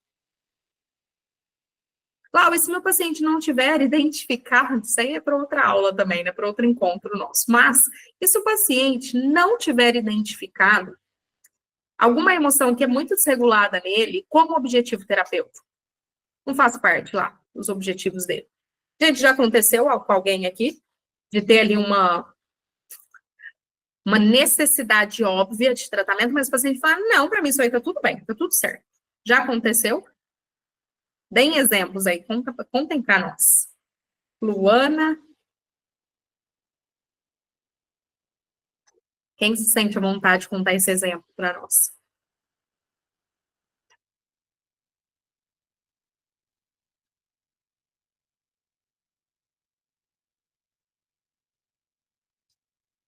Cláudia, se meu paciente não tiver identificado, isso aí é para outra aula também, né, para outro encontro nosso, mas, e se o paciente não tiver identificado alguma emoção que é muito desregulada nele, como objetivo terapêutico, não faz parte lá dos objetivos dele. Gente, já aconteceu com alguém aqui de ter ali uma necessidade óbvia de tratamento, mas o paciente fala, não, para mim isso aí tá tudo bem, tá tudo certo. Já aconteceu? Deem exemplos aí, contem para nós. Luana. Quem se sente à vontade de contar esse exemplo para nós?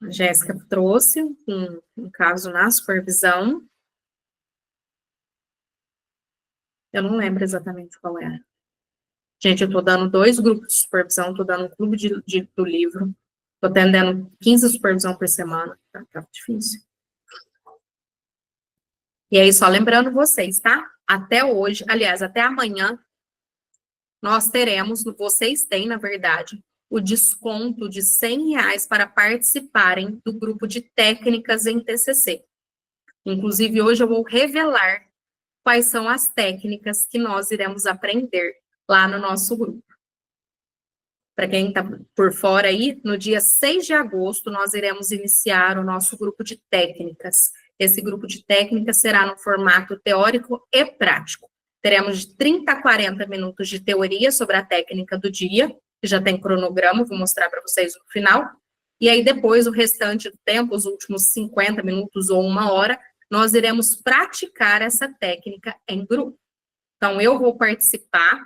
A Jéssica trouxe um caso na supervisão. Eu não lembro exatamente qual era. Gente, eu estou dando 2 grupos de supervisão, estou dando um clube do livro, estou atendendo 15 supervisão por semana, tá difícil. E aí, só lembrando vocês, tá? Até hoje, aliás, até amanhã, nós teremos, vocês têm, na verdade, o desconto de R$100 para participarem do grupo de técnicas em TCC. Inclusive, hoje eu vou revelar quais são as técnicas que nós iremos aprender lá no nosso grupo. Para quem está por fora aí, no dia 6 de agosto, nós iremos iniciar o nosso grupo de técnicas. Esse grupo de técnicas será no formato teórico e prático. Teremos de 30 a 40 minutos de teoria sobre a técnica do dia, que já tem cronograma, vou mostrar para vocês no final. E aí, depois, o restante do tempo, os últimos 50 minutos ou 1 hora, nós iremos praticar essa técnica em grupo. Então, eu vou participar,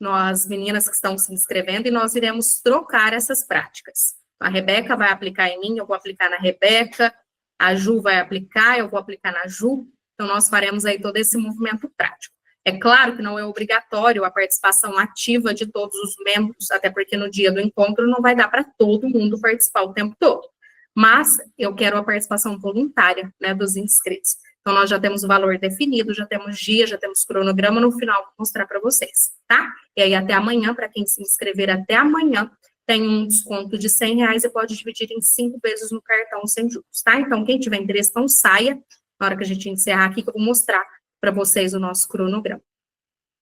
nós, meninas que estão se inscrevendo, e nós iremos trocar essas práticas. A Rebeca vai aplicar em mim, eu vou aplicar na Rebeca, a Ju vai aplicar, eu vou aplicar na Ju. Então, nós faremos aí todo esse movimento prático. É claro que não é obrigatório a participação ativa de todos os membros, até porque no dia do encontro não vai dar para todo mundo participar o tempo todo. Mas eu quero a participação voluntária, né, dos inscritos. Então, nós já temos o valor definido, já temos dia, já temos cronograma, no final vou mostrar para vocês, tá? E aí, até amanhã, para quem se inscrever até amanhã, tem um desconto de R$100 e pode dividir em 5 vezes no cartão sem juros, tá? Então, quem tiver interesse, então saia, na hora que a gente encerrar aqui, que eu vou mostrar para vocês o nosso cronograma.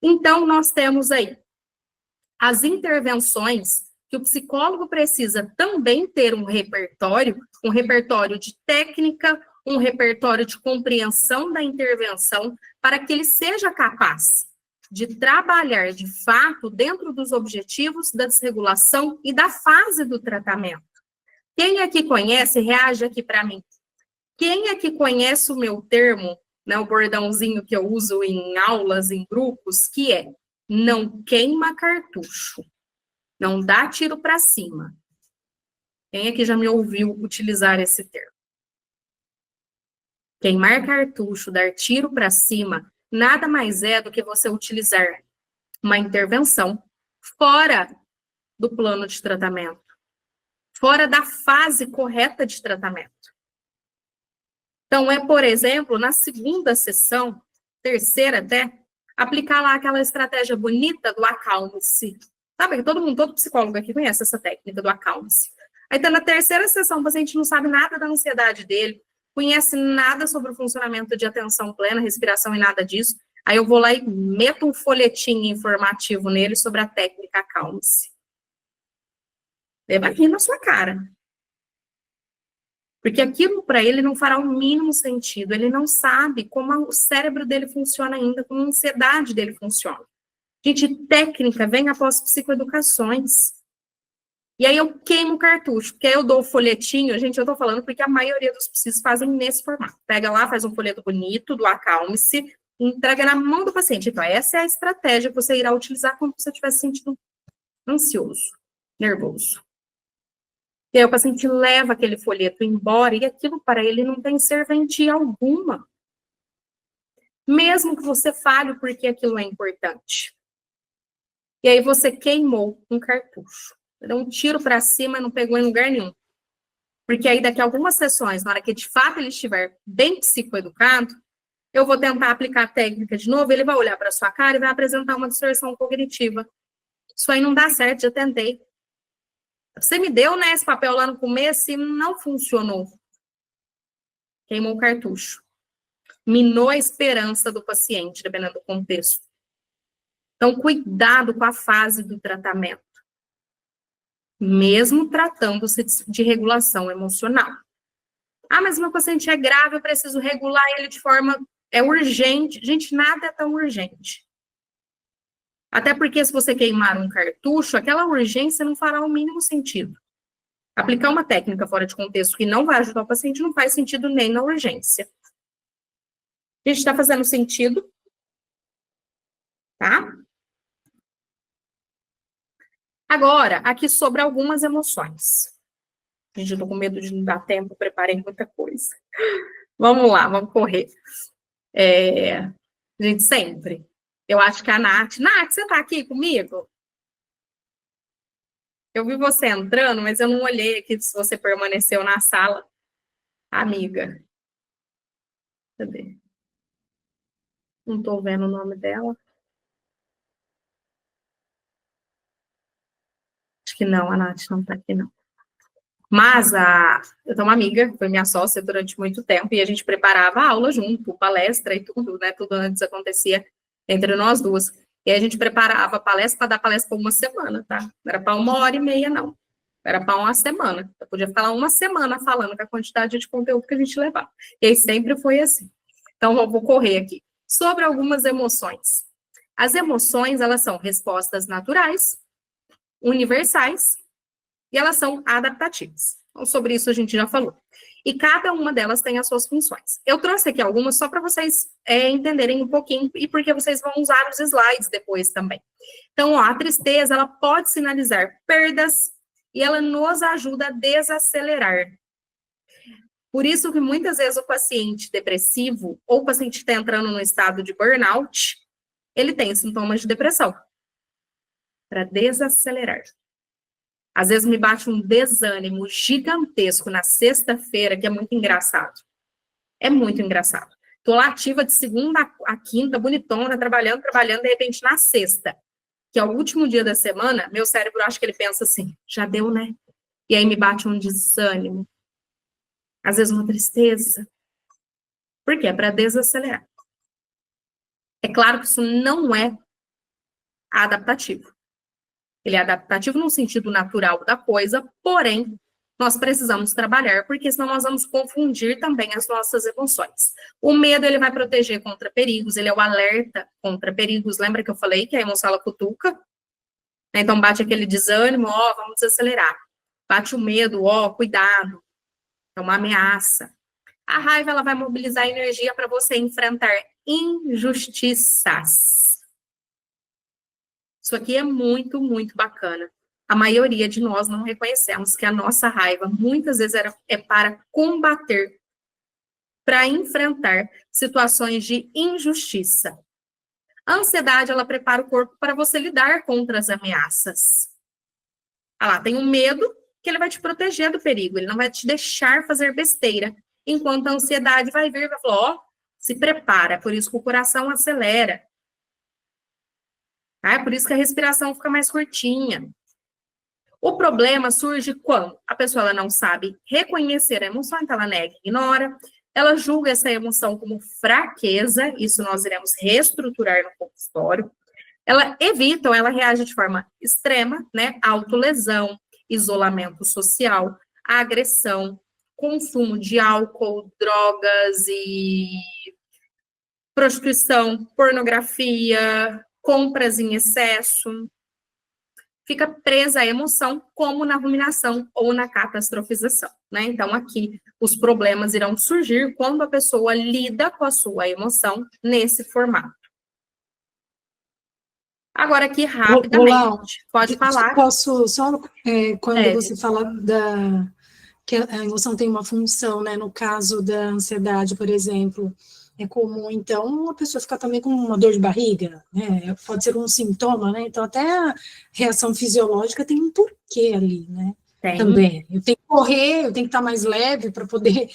Então, nós temos aí as intervenções que o psicólogo precisa também ter um repertório de técnica, um repertório de compreensão da intervenção, para que ele seja capaz de trabalhar de fato dentro dos objetivos da desregulação e da fase do tratamento. Quem aqui conhece, reage aqui para mim. Quem aqui conhece o meu termo, né, o bordãozinho que eu uso em aulas, em grupos, que é: não queima cartucho, não dá tiro para cima. Quem aqui já me ouviu utilizar esse termo? Queimar cartucho, dar tiro para cima, nada mais é do que você utilizar uma intervenção fora do plano de tratamento, fora da fase correta de tratamento. Então, por exemplo, na segunda sessão, terceira até, aplicar lá aquela estratégia bonita do acalme-se. Sabe que todo psicólogo aqui conhece essa técnica do acalme-se. Aí tá na terceira sessão, o paciente não sabe nada da ansiedade dele, conhece nada sobre o funcionamento de atenção plena, respiração e nada disso. Aí eu vou lá e meto um folhetinho informativo nele sobre a técnica acalme-se. Ele vai rir na sua cara. Porque aquilo para ele não fará o mínimo sentido. Ele não sabe como o cérebro dele funciona ainda, como a ansiedade dele funciona. Gente, técnica vem após psicoeducações. E aí eu queimo o cartucho, porque aí eu dou o folhetinho, gente, eu tô falando porque a maioria dos psis fazem nesse formato. Pega lá, faz um folheto bonito do acalme-se, entrega na mão do paciente. Então, essa é a estratégia que você irá utilizar quando você estiver se sentindo ansioso, nervoso. E aí o paciente leva aquele folheto embora e aquilo para ele não tem serventia alguma. Mesmo que você fale porque aquilo é importante. E aí você queimou um cartucho. Deu um tiro para cima e não pegou em lugar nenhum. Porque aí daqui a algumas sessões, na hora que de fato ele estiver bem psicoeducado, eu vou tentar aplicar a técnica de novo, ele vai olhar para sua cara e vai apresentar uma distorção cognitiva. Isso aí não dá certo, já tentei. Você me deu, né, esse papel lá no começo e não funcionou. Queimou o cartucho. Minou a esperança do paciente, dependendo do contexto. Então, cuidado com a fase do tratamento. Mesmo tratando-se de regulação emocional. Ah, mas meu paciente é grave, eu preciso regular ele de forma... É urgente. Gente, nada é tão urgente. Até porque se você queimar um cartucho, aquela urgência não fará o mínimo sentido. Aplicar uma técnica fora de contexto que não vai ajudar o paciente não faz sentido nem na urgência. A gente está fazendo sentido? Tá? Agora, aqui sobre algumas emoções. Gente, eu tô com medo de não dar tempo, preparei muita coisa. Vamos lá, vamos correr. Gente, sempre. Eu acho que a Nath... Nath, você tá aqui comigo? Eu vi você entrando, mas eu não olhei aqui se você permaneceu na sala. Amiga. Cadê? Não tô vendo o nome dela. Acho que não, a Nath não tá aqui, não. Mas eu tenho uma amiga, foi minha sócia durante muito tempo, e a gente preparava a aula junto, palestra e tudo, né? Tudo antes acontecia entre nós duas. E a gente preparava a palestra para dar palestra por uma semana, tá? Não era para 1h30, não. Era para uma semana. Eu podia ficar lá uma semana falando com a quantidade de conteúdo que a gente levava. E aí sempre foi assim. Então, eu vou correr aqui. Sobre algumas emoções. As emoções, elas são respostas naturais, universais, e elas são adaptativas. Então, sobre isso a gente já falou. E cada uma delas tem as suas funções. Eu trouxe aqui algumas só para vocês entenderem um pouquinho e porque vocês vão usar os slides depois também. Então, ó, a tristeza, ela pode sinalizar perdas e ela nos ajuda a desacelerar. Por isso que muitas vezes o paciente depressivo ou o paciente que está entrando no estado de burnout, ele tem sintomas de depressão. Para desacelerar. Às vezes me bate um desânimo gigantesco na sexta-feira, que é muito engraçado. É muito engraçado. Tô lá ativa de segunda a quinta, bonitona, trabalhando, de repente na sexta, que é o último dia da semana, meu cérebro acha que ele pensa assim, já deu, né? E aí me bate um desânimo, às vezes uma tristeza. Por quê? É para desacelerar. É claro que isso não é adaptativo. Ele é adaptativo no sentido natural da coisa, porém, nós precisamos trabalhar, porque senão nós vamos confundir também as nossas emoções. O medo, ele vai proteger contra perigos, ele é o alerta contra perigos. Lembra que eu falei que a emoção, ela cutuca? Então, bate aquele desânimo, ó, vamos desacelerar. Bate o medo, ó, cuidado. É uma ameaça. A raiva, ela vai mobilizar energia para você enfrentar injustiças. Isso aqui é muito, muito bacana. A maioria de nós não reconhecemos que a nossa raiva, muitas vezes, é para combater, para enfrentar situações de injustiça. A ansiedade, ela prepara o corpo para você lidar contra as ameaças. Ah lá, tem um medo que ele vai te proteger do perigo, ele não vai te deixar fazer besteira, enquanto a ansiedade vai vir e vai falar, ó, se prepara, por isso que o coração acelera. É por isso que a respiração fica mais curtinha. O problema surge quando a pessoa ela não sabe reconhecer a emoção, então ela nega, ignora, ela julga essa emoção como fraqueza, isso nós iremos reestruturar no consultório. Ela evita ou ela reage de forma extrema, né? Autolesão, isolamento social, agressão, consumo de álcool, drogas e prostituição, pornografia, compras em excesso. Fica presa à emoção, como na ruminação ou na catastrofização, né? Então, aqui, os problemas irão surgir quando a pessoa lida com a sua emoção nesse formato. Agora, aqui, rapidamente, pode falar. Posso só, quando você Gente. fala que a emoção tem uma função, né? No caso da ansiedade, por exemplo, é comum, então, a pessoa ficar também com uma dor de barriga, né? Pode ser um sintoma, né? Então, até a reação fisiológica tem um porquê ali, né? Tem. Também. Eu tenho que correr, eu tenho que estar mais leve para poder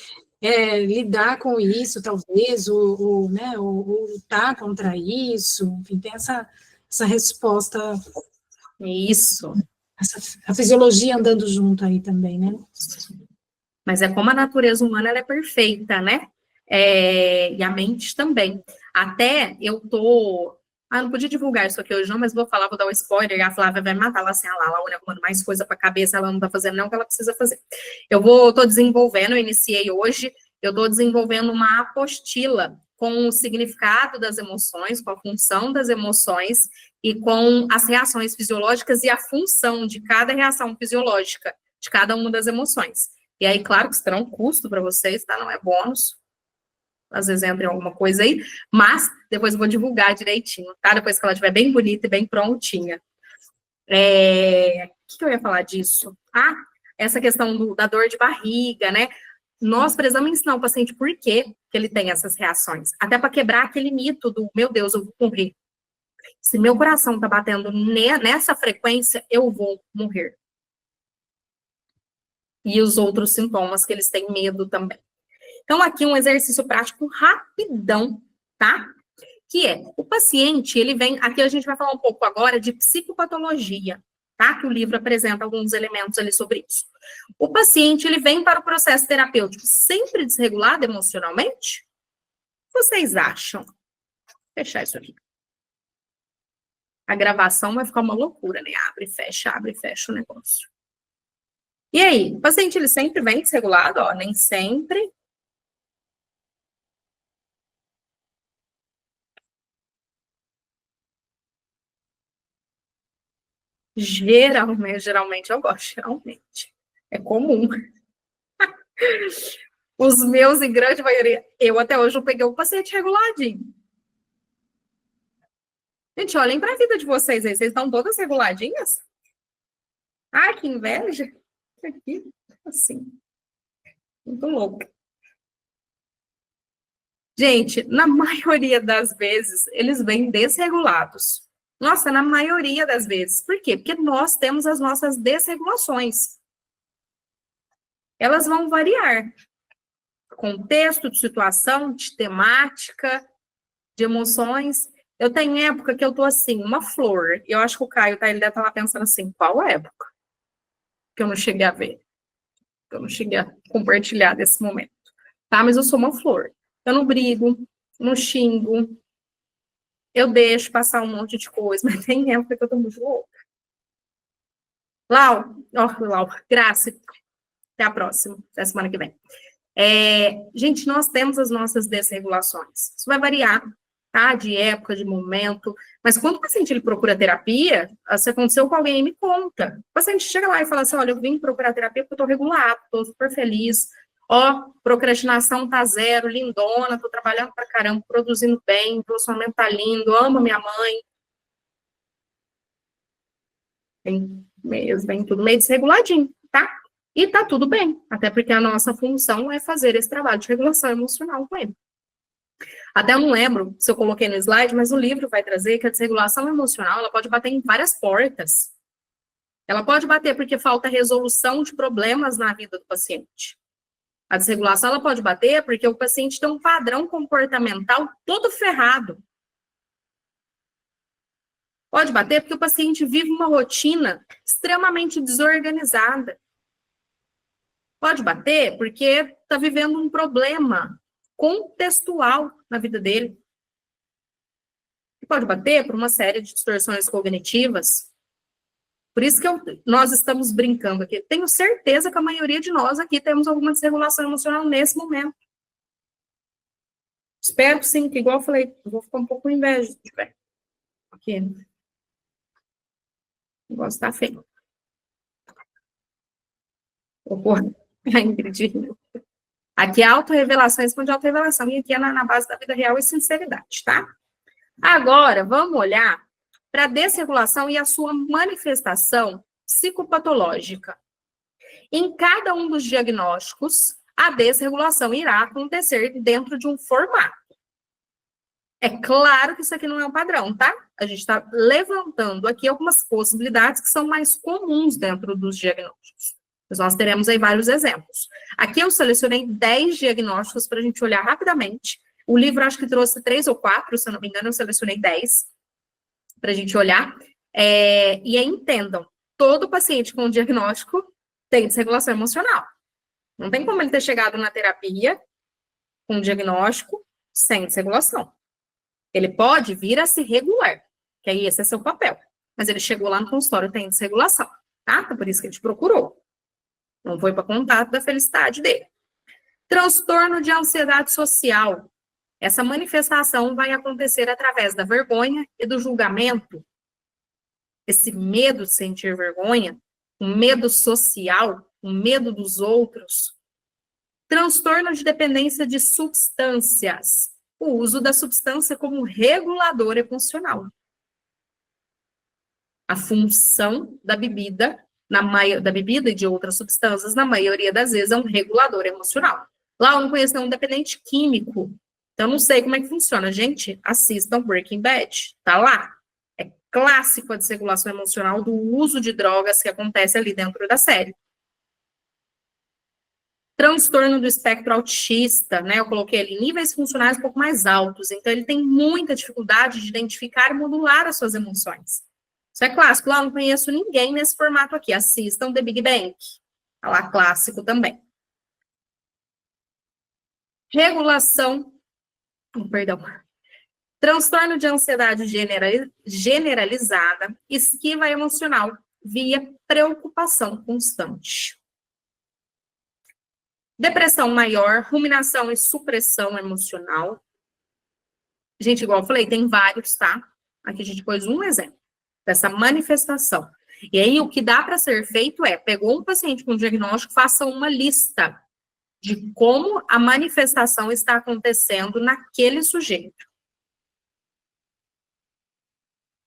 lidar com isso, talvez, ou lutar contra isso. Enfim, tem essa resposta. Isso. A fisiologia andando junto aí também, né? Mas é como a natureza humana ela é perfeita, né? E a mente também. Até eu tô... não podia divulgar isso aqui hoje não, mas vou dar um spoiler, a Flávia vai matar ela assim, a Laura arrumando mais coisa pra cabeça, ela não tá fazendo não o que ela precisa fazer. Tô desenvolvendo, eu iniciei hoje, eu tô desenvolvendo uma apostila com o significado das emoções, com a função das emoções e com as reações fisiológicas e a função de cada reação fisiológica, de cada uma das emoções. E aí, claro que isso terá um custo para vocês, tá? Não é bônus. Às vezes entra em alguma coisa aí, mas depois eu vou divulgar direitinho, tá? Depois que ela estiver bem bonita e bem prontinha. O que eu ia falar disso? Essa questão da dor de barriga, né? Nós precisamos ensinar o paciente por que ele tem essas reações. Até para quebrar aquele mito do, meu Deus, eu vou morrer. Se meu coração tá batendo nessa frequência, eu vou morrer. E os outros sintomas que eles têm medo também. Então, aqui um exercício prático rapidão, tá? Que é, o paciente, ele vem... Aqui a gente vai falar um pouco agora de psicopatologia, tá? Que o livro apresenta alguns elementos ali sobre isso. O paciente, ele vem para o processo terapêutico sempre desregulado emocionalmente? O que vocês acham? Vou fechar isso aqui. A gravação vai ficar uma loucura, né? Abre e fecha o negócio. E aí? O paciente, ele sempre vem desregulado, ó, nem sempre... Geralmente eu gosto, geralmente. É comum. Os meus, em grande maioria, eu até hoje não peguei um paciente reguladinho. Gente, olhem para a vida de vocês aí, vocês estão todas reguladinhas? Ai, que inveja. Aqui, assim. Muito louco. Gente, na maioria das vezes, eles vêm desregulados. Nossa, na maioria das vezes. Por quê? Porque nós temos as nossas desregulações. Elas vão variar. contexto, de situação, de temática, de emoções. Eu tenho época que eu tô assim, uma flor. E eu acho que o Caio, tá, ele deve estar lá pensando assim, qual época? Que eu não cheguei a ver. Que eu não cheguei a compartilhar desse momento. Tá? Mas eu sou uma flor. Eu não brigo, não xingo. Eu deixo passar um monte de coisa. Mas tem época que eu tô muito louca. Lau, Graça. Até a próxima. Até a semana que vem. Gente, nós temos as nossas desregulações. Isso vai variar, tá? De época, de momento. Mas quando o paciente ele procura terapia, se aconteceu com alguém, me conta. O paciente chega lá e fala assim, olha, eu vim procurar terapia porque eu tô regulado, tô super feliz. Ó, procrastinação tá zero, lindona, tô trabalhando pra caramba, produzindo bem, relacionamento tá lindo, amo minha mãe. Vem tudo meio desreguladinho, tá? E tá tudo bem, até porque a nossa função é fazer esse trabalho de regulação emocional com ele. Até eu não lembro se eu coloquei no slide, mas o livro vai trazer que a desregulação emocional, ela pode bater em várias portas. Ela pode bater porque falta resolução de problemas na vida do paciente. A desregulação, ela pode bater porque o paciente tem um padrão comportamental todo ferrado. Pode bater porque o paciente vive uma rotina extremamente desorganizada. Pode bater porque está vivendo um problema contextual na vida dele. E pode bater por uma série de distorções cognitivas. Por isso que nós estamos brincando aqui. Tenho certeza que a maioria de nós aqui temos alguma desregulação emocional nesse momento. Espero que sim, que igual eu falei, eu vou ficar um pouco com inveja se tiver. Aqui. O negócio tá feio. A Ingrid. Aqui é autorrevelação, responde autorrevelação. E aqui é na base da vida real e sinceridade, tá? Agora, vamos olhar para a desregulação e a sua manifestação psicopatológica. Em cada um dos diagnósticos, a desregulação irá acontecer dentro de um formato. É claro que isso aqui não é um padrão, tá? A gente está levantando aqui algumas possibilidades que são mais comuns dentro dos diagnósticos. Mas nós teremos aí vários exemplos. Aqui eu selecionei 10 diagnósticos para a gente olhar rapidamente. O livro acho que trouxe 3 ou 4, se eu não me engano, eu selecionei 10 para a gente olhar. E aí entendam, todo paciente com diagnóstico tem desregulação emocional. Não tem como ele ter chegado na terapia com diagnóstico sem desregulação. Ele pode vir a se regular, que aí esse é seu papel. Mas ele chegou lá no consultório, tem desregulação, tá? Então, por isso que ele te procurou. Não foi para contato da felicidade dele. Transtorno de ansiedade social. Essa manifestação vai acontecer através da vergonha e do julgamento. Esse medo de sentir vergonha, um medo social, um medo dos outros. Transtorno de dependência de substâncias. O uso da substância como regulador emocional. A função da bebida, da bebida e de outras substâncias, na maioria das vezes, é um regulador emocional. Lá eu não conheço nenhum dependente químico, então não sei como é que funciona. Gente, assistam Breaking Bad, tá lá. É clássico a desregulação emocional do uso de drogas que acontece ali dentro da série. Transtorno do espectro autista, né? Eu coloquei ali níveis funcionais um pouco mais altos, então ele tem muita dificuldade de identificar e modular as suas emoções. Isso é clássico, lá eu não conheço ninguém nesse formato aqui. Assistam The Big Bang. Tá lá, clássico também. Transtorno de ansiedade generalizada, esquiva emocional via preocupação constante. Depressão maior, ruminação e supressão emocional. Gente, igual eu falei, tem vários, tá? Aqui a gente pôs um exemplo dessa manifestação. E aí, o que dá para ser feito pegou um paciente com diagnóstico, faça uma lista de como a manifestação está acontecendo naquele sujeito.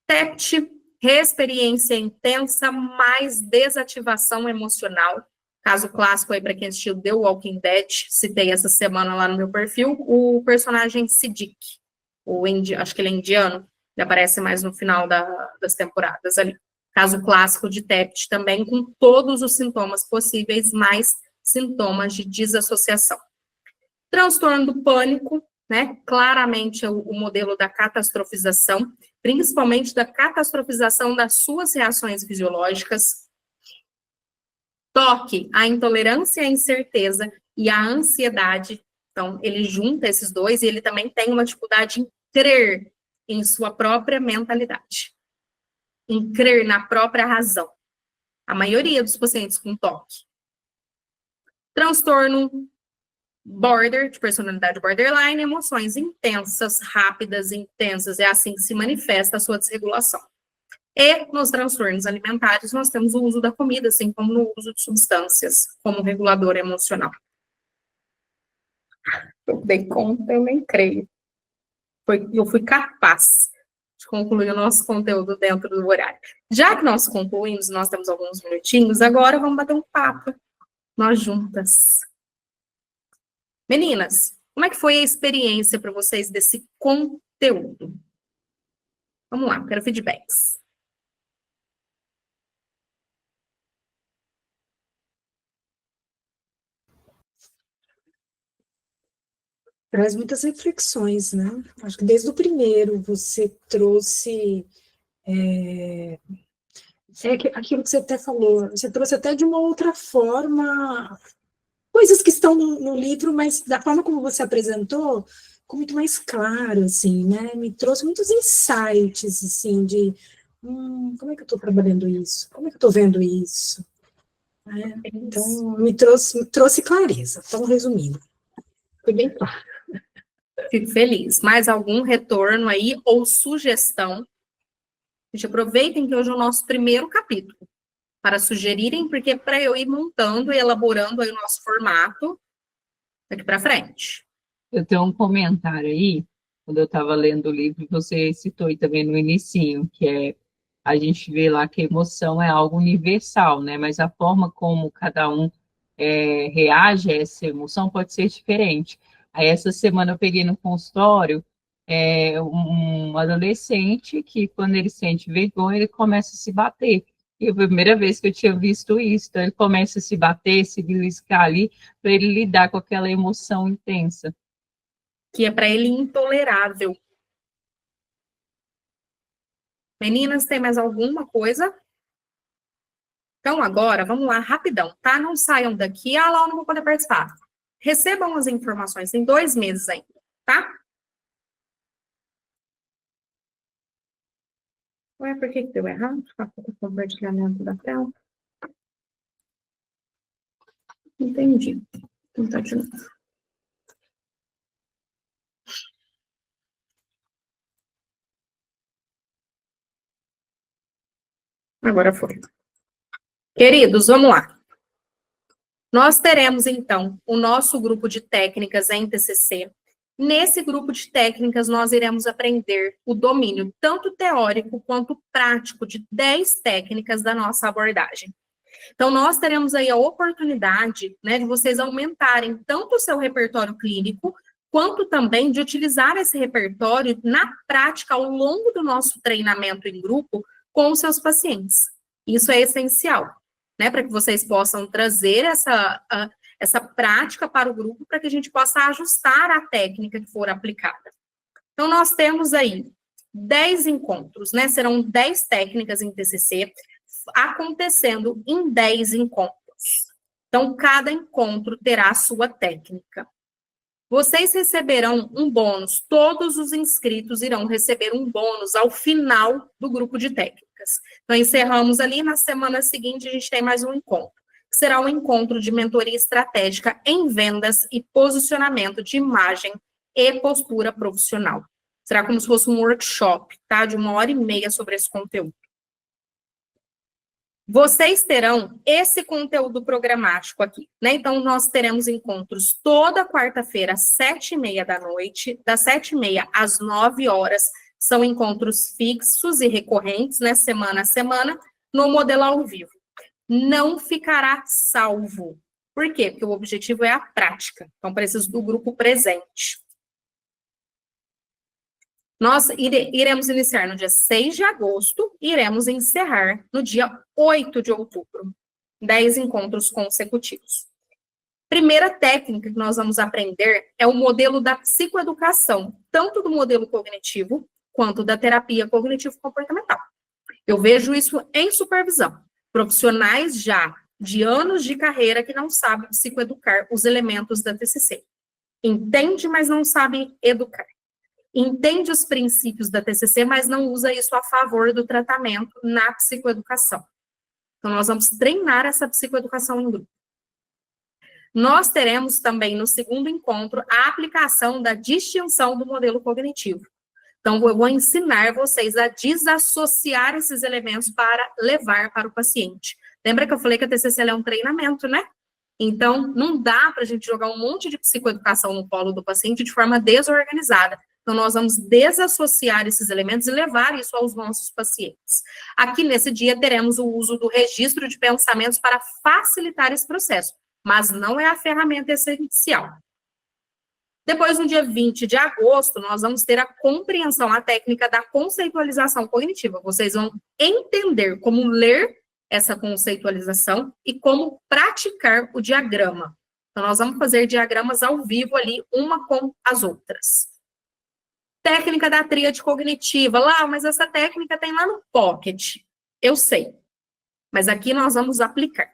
TEPT, reexperiência intensa, mais desativação emocional. Caso clássico aí para quem assistiu The Walking Dead, citei essa semana lá no meu perfil, o personagem Siddiq, acho que ele é indiano, ele aparece mais no final das temporadas ali. Caso clássico de TEPT também, com todos os sintomas possíveis, mais sintomas de desassociação. Transtorno do pânico, né? Claramente o modelo da catastrofização, principalmente da catastrofização das suas reações fisiológicas. Toque, a intolerância à incerteza e a ansiedade. Então, ele junta esses dois e ele também tem uma dificuldade em crer em sua própria mentalidade, em crer na própria razão. A maioria dos pacientes com toque. Transtorno border, de personalidade borderline, emoções intensas, rápidas, intensas, é assim que se manifesta a sua desregulação. E nos transtornos alimentares, nós temos o uso da comida, assim como no uso de substâncias, como regulador emocional. Eu dei conta, eu nem creio. Eu fui capaz de concluir o nosso conteúdo dentro do horário. Já que nós concluímos, nós temos alguns minutinhos, agora vamos bater um papo, nós juntas. Meninas, como é que foi a experiência para vocês desse conteúdo? Vamos lá, quero feedbacks. Traz muitas reflexões, né? Acho que desde o primeiro você trouxe aquilo que você até falou, você trouxe até de uma outra forma coisas que estão no livro, mas da forma como você apresentou, ficou muito mais claro, assim, né? Me trouxe muitos insights, assim, de como é que eu estou trabalhando isso? Como é que eu estou vendo isso? Então, me trouxe clareza. Então, resumindo, foi bem claro. Fico feliz. Mais algum retorno aí ou sugestão? Gente, aproveitem que hoje é o nosso primeiro capítulo para sugerirem, porque para eu ir montando e elaborando aí o nosso formato daqui para frente. Eu tenho um comentário aí, quando eu estava lendo o livro, você citou aí também no inicinho, que é, a gente vê lá que a emoção é algo universal, né? Mas a forma como cada um reage a essa emoção pode ser diferente. Aí essa semana eu peguei no consultório um adolescente que, quando ele sente vergonha, ele começa a se bater. E foi a primeira vez que eu tinha visto isso. Então, ele começa a se bater, se beliscar ali, para ele lidar com aquela emoção intensa. Que é para ele intolerável. Meninas, tem mais alguma coisa? Então, agora, vamos lá, rapidão, tá? Não saiam daqui. Ah, lá eu não vou poder participar. Recebam as informações, tem 2 meses ainda, tá? Ué, por que deu errado? O compartilhamento da tela. Entendi. Vou tentar de novo. Agora foi. Queridos, vamos lá. Nós teremos, então, o nosso grupo de técnicas em TCC. Nesse grupo de técnicas, nós iremos aprender o domínio tanto teórico quanto prático de 10 técnicas da nossa abordagem. Então, nós teremos aí a oportunidade, né, de vocês aumentarem tanto o seu repertório clínico, quanto também de utilizar esse repertório na prática ao longo do nosso treinamento em grupo com os seus pacientes. Isso é essencial, né, para que vocês possam trazer essa prática para o grupo, para que a gente possa ajustar a técnica que for aplicada. Então, nós temos aí 10 encontros, né, serão 10 técnicas em TCC, acontecendo em 10 encontros. Então, cada encontro terá a sua técnica. Vocês receberão um bônus, todos os inscritos irão receber um bônus ao final do grupo de técnicas. Então, encerramos ali, na semana seguinte a gente tem mais um encontro, que será um encontro de mentoria estratégica em vendas e posicionamento de imagem e postura profissional. Será como se fosse um workshop, tá? De 1h30 sobre esse conteúdo. Vocês terão esse conteúdo programático aqui, né? Então, nós teremos encontros toda quarta-feira, às 7h30 da noite, das 7h30 às 9h, são encontros fixos e recorrentes, né? Semana a semana, no modelo ao vivo. Não ficará salvo. Por quê? Porque o objetivo é a prática. Então, preciso do grupo presente. Nós iremos iniciar no dia 6 de agosto e iremos encerrar no dia 8 de outubro. 10 encontros consecutivos. Primeira técnica que nós vamos aprender é o modelo da psicoeducação, tanto do modelo cognitivo quanto da terapia cognitivo-comportamental. Eu vejo isso em supervisão. Profissionais já de anos de carreira que não sabem psicoeducar os elementos da TCC. Entende, mas não sabe educar. Entende os princípios da TCC, mas não usa isso a favor do tratamento na psicoeducação. Então, nós vamos treinar essa psicoeducação em grupo. Nós teremos também, no segundo encontro, a aplicação da distinção do modelo cognitivo. Então, eu vou ensinar vocês a desassociar esses elementos para levar para o paciente. Lembra que eu falei que a TCC é um treinamento, né? Então, não dá para a gente jogar um monte de psicoeducação no colo do paciente de forma desorganizada. Então, nós vamos desassociar esses elementos e levar isso aos nossos pacientes. Aqui, nesse dia, teremos o uso do registro de pensamentos para facilitar esse processo, mas não é a ferramenta essencial. Depois, no dia 20 de agosto, nós vamos ter a compreensão, a técnica da conceitualização cognitiva. Vocês vão entender como ler essa conceitualização e como praticar o diagrama. Então, nós vamos fazer diagramas ao vivo ali, uma com as outras. Técnica da tríade cognitiva. Lá, mas essa técnica tem lá no Pocket. Eu sei. Mas aqui nós vamos aplicar.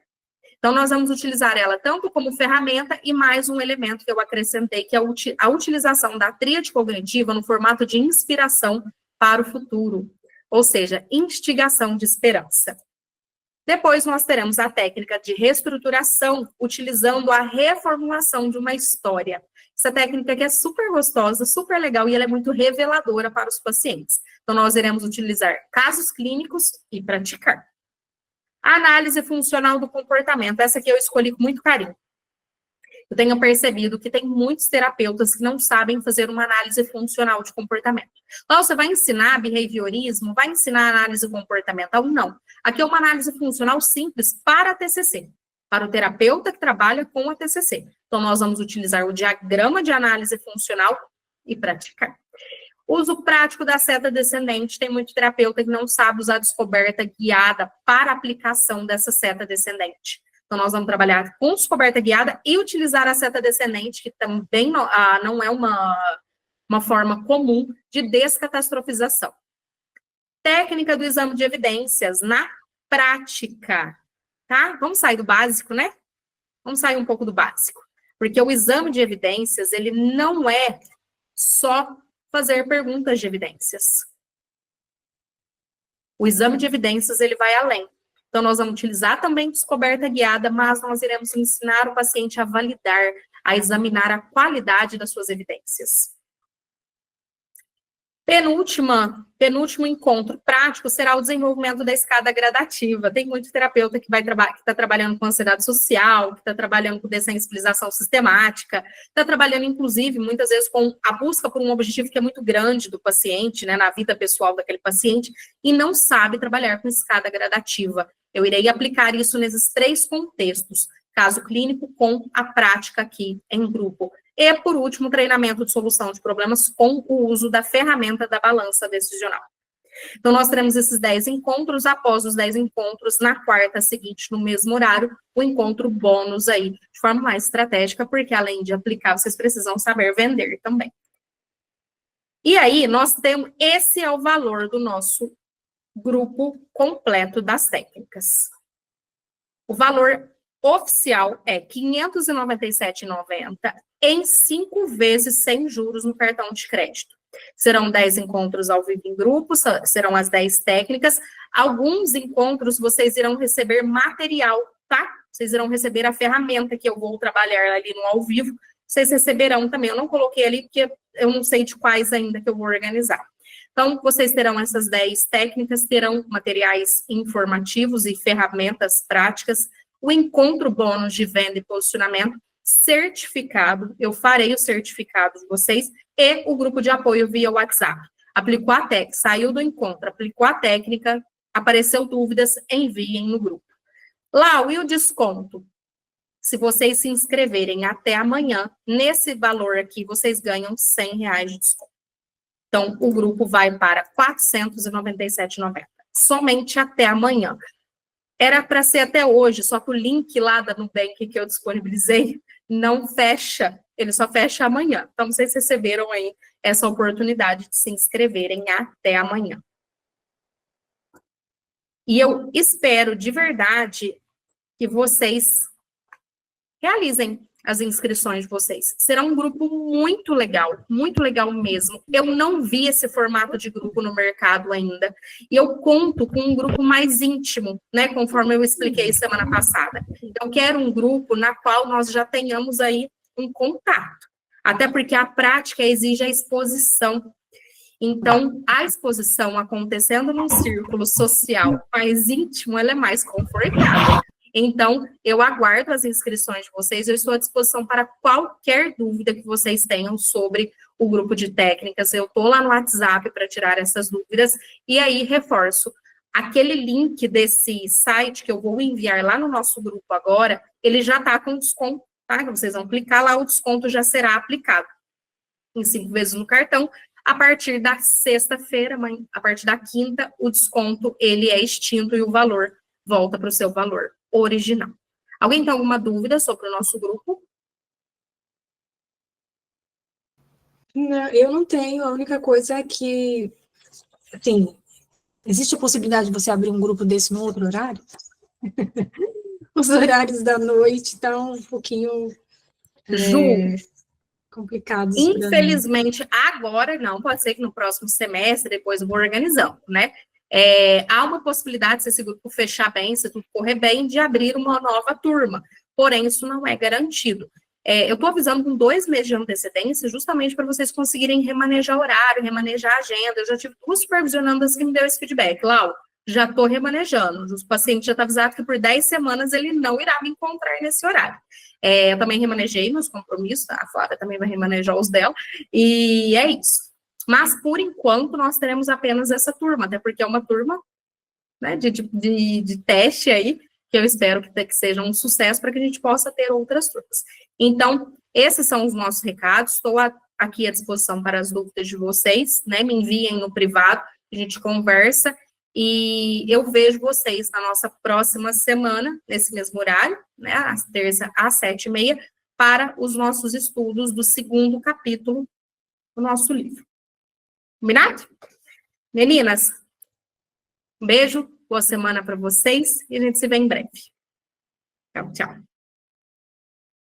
Então, nós vamos utilizar ela tanto como ferramenta e mais um elemento que eu acrescentei, que é a utilização da tríade cognitiva no formato de inspiração para o futuro, ou seja, instigação de esperança. Depois, nós teremos a técnica de reestruturação, utilizando a reformulação de uma história. Essa técnica aqui é super gostosa, super legal e ela é muito reveladora para os pacientes. Então, nós iremos utilizar casos clínicos e praticar. A análise funcional do comportamento. Essa aqui eu escolhi com muito carinho. Eu tenho percebido que tem muitos terapeutas que não sabem fazer uma análise funcional de comportamento. Então, você vai ensinar behaviorismo, vai ensinar análise comportamental? Não. Aqui é uma análise funcional simples para a TCC, para o terapeuta que trabalha com a TCC. Então, nós vamos utilizar o diagrama de análise funcional e praticar. Uso prático da seta descendente. Tem muito terapeuta que não sabe usar a descoberta guiada para a aplicação dessa seta descendente. Então, nós vamos trabalhar com descoberta guiada e utilizar a seta descendente, que também não é uma forma comum de descatastrofização. Técnica do exame de evidências na prática, tá? Vamos sair do básico, né? Vamos sair um pouco do básico. Porque o exame de evidências, ele não é só fazer perguntas de evidências. O exame de evidências, ele vai além. Então, nós vamos utilizar também descoberta guiada, mas nós iremos ensinar o paciente a validar, a examinar a qualidade das suas evidências. Penúltimo encontro prático será o desenvolvimento da escada gradativa. Tem muito terapeuta que está trabalhando com ansiedade social, que está trabalhando com dessensibilização sistemática, está trabalhando, inclusive, muitas vezes com a busca por um objetivo que é muito grande do paciente, né, na vida pessoal daquele paciente, e não sabe trabalhar com escada gradativa. Eu irei aplicar isso nesses 3 contextos, caso clínico com a prática aqui em grupo. E, por último, treinamento de solução de problemas com o uso da ferramenta da balança decisional. Então, nós teremos esses 10 encontros. Após os 10 encontros, na quarta seguinte, no mesmo horário, o encontro bônus aí, de forma mais estratégica, porque além de aplicar, vocês precisam saber vender também. E aí, nós temos, esse é o valor do nosso grupo completo das técnicas. O valor oficial é R$ 597,90 em 5 vezes sem juros no cartão de crédito. Serão 10 encontros ao vivo em grupo, serão as 10 técnicas. Alguns encontros vocês irão receber material, tá? Vocês irão receber a ferramenta que eu vou trabalhar ali no ao vivo. Vocês receberão também. Eu não coloquei ali porque eu não sei de quais ainda que eu vou organizar. Então, vocês terão essas 10 técnicas, terão materiais informativos e ferramentas práticas, o encontro bônus de venda e posicionamento, certificado, eu farei o certificado de vocês, e o grupo de apoio via WhatsApp. Aplicou a técnica, saiu do encontro, aplicou a técnica, apareceu dúvidas, enviem no grupo. Lá, e o desconto? Se vocês se inscreverem até amanhã, nesse valor aqui, vocês ganham R$ 100 de desconto. Então, o grupo vai para R$ 497,90, somente até amanhã. Era para ser até hoje, só que o link lá da Nubank que eu disponibilizei não fecha, ele só fecha amanhã. Então, vocês receberam aí essa oportunidade de se inscreverem até amanhã. E eu espero de verdade que vocês realizem as inscrições de vocês. Será um grupo muito legal mesmo. Eu não vi esse formato de grupo no mercado ainda, e eu conto com um grupo mais íntimo, né, conforme eu expliquei semana passada. Eu quero um grupo na qual nós já tenhamos aí um contato, até porque a prática exige a exposição. Então, a exposição acontecendo num círculo social mais íntimo, ela é mais confortável. Então, eu aguardo as inscrições de vocês, eu estou à disposição para qualquer dúvida que vocês tenham sobre o grupo de técnicas, eu estou lá no WhatsApp para tirar essas dúvidas, e aí reforço, aquele link desse site que eu vou enviar lá no nosso grupo agora, ele já está com desconto, tá? Vocês vão clicar lá, o desconto já será aplicado em 5 vezes no cartão. A partir da sexta-feira, a partir da quinta, o desconto ele é extinto e o valor volta para o seu valor original. Alguém tem alguma dúvida sobre o nosso grupo? Não, eu não tenho, a única coisa é que, assim, existe a possibilidade de você abrir um grupo desse no outro horário? Os horários da noite estão um pouquinho Ju, complicados para mim. infelizmente, agora não, pode ser que no próximo semestre, depois eu vou organizando, né? Há uma possibilidade, se esse grupo fechar bem, se tudo correr bem, de abrir uma nova turma, porém, isso não é garantido. Eu estou avisando com 2 meses de antecedência, justamente para vocês conseguirem remanejar horário, remanejar agenda. Eu já tive 2 supervisionandas que me deu esse feedback. Lau, já estou remanejando. O paciente já está avisado que por 10 semanas ele não irá me encontrar nesse horário. Eu também remanejei meus compromissos, a Flávia também vai remanejar os dela, e é isso. Mas, por enquanto, nós teremos apenas essa turma, até porque é uma turma, né, de teste aí, que eu espero que seja um sucesso para que a gente possa ter outras turmas. Então, esses são os nossos recados, estou aqui à disposição para as dúvidas de vocês, né, me enviem no privado, a gente conversa, e eu vejo vocês na nossa próxima semana, nesse mesmo horário, né, às terça às 7h30, para os nossos estudos do 2º capítulo do nosso livro. Combinado? Meninas, um beijo, boa semana para vocês e a gente se vê em breve. Tchau, tchau.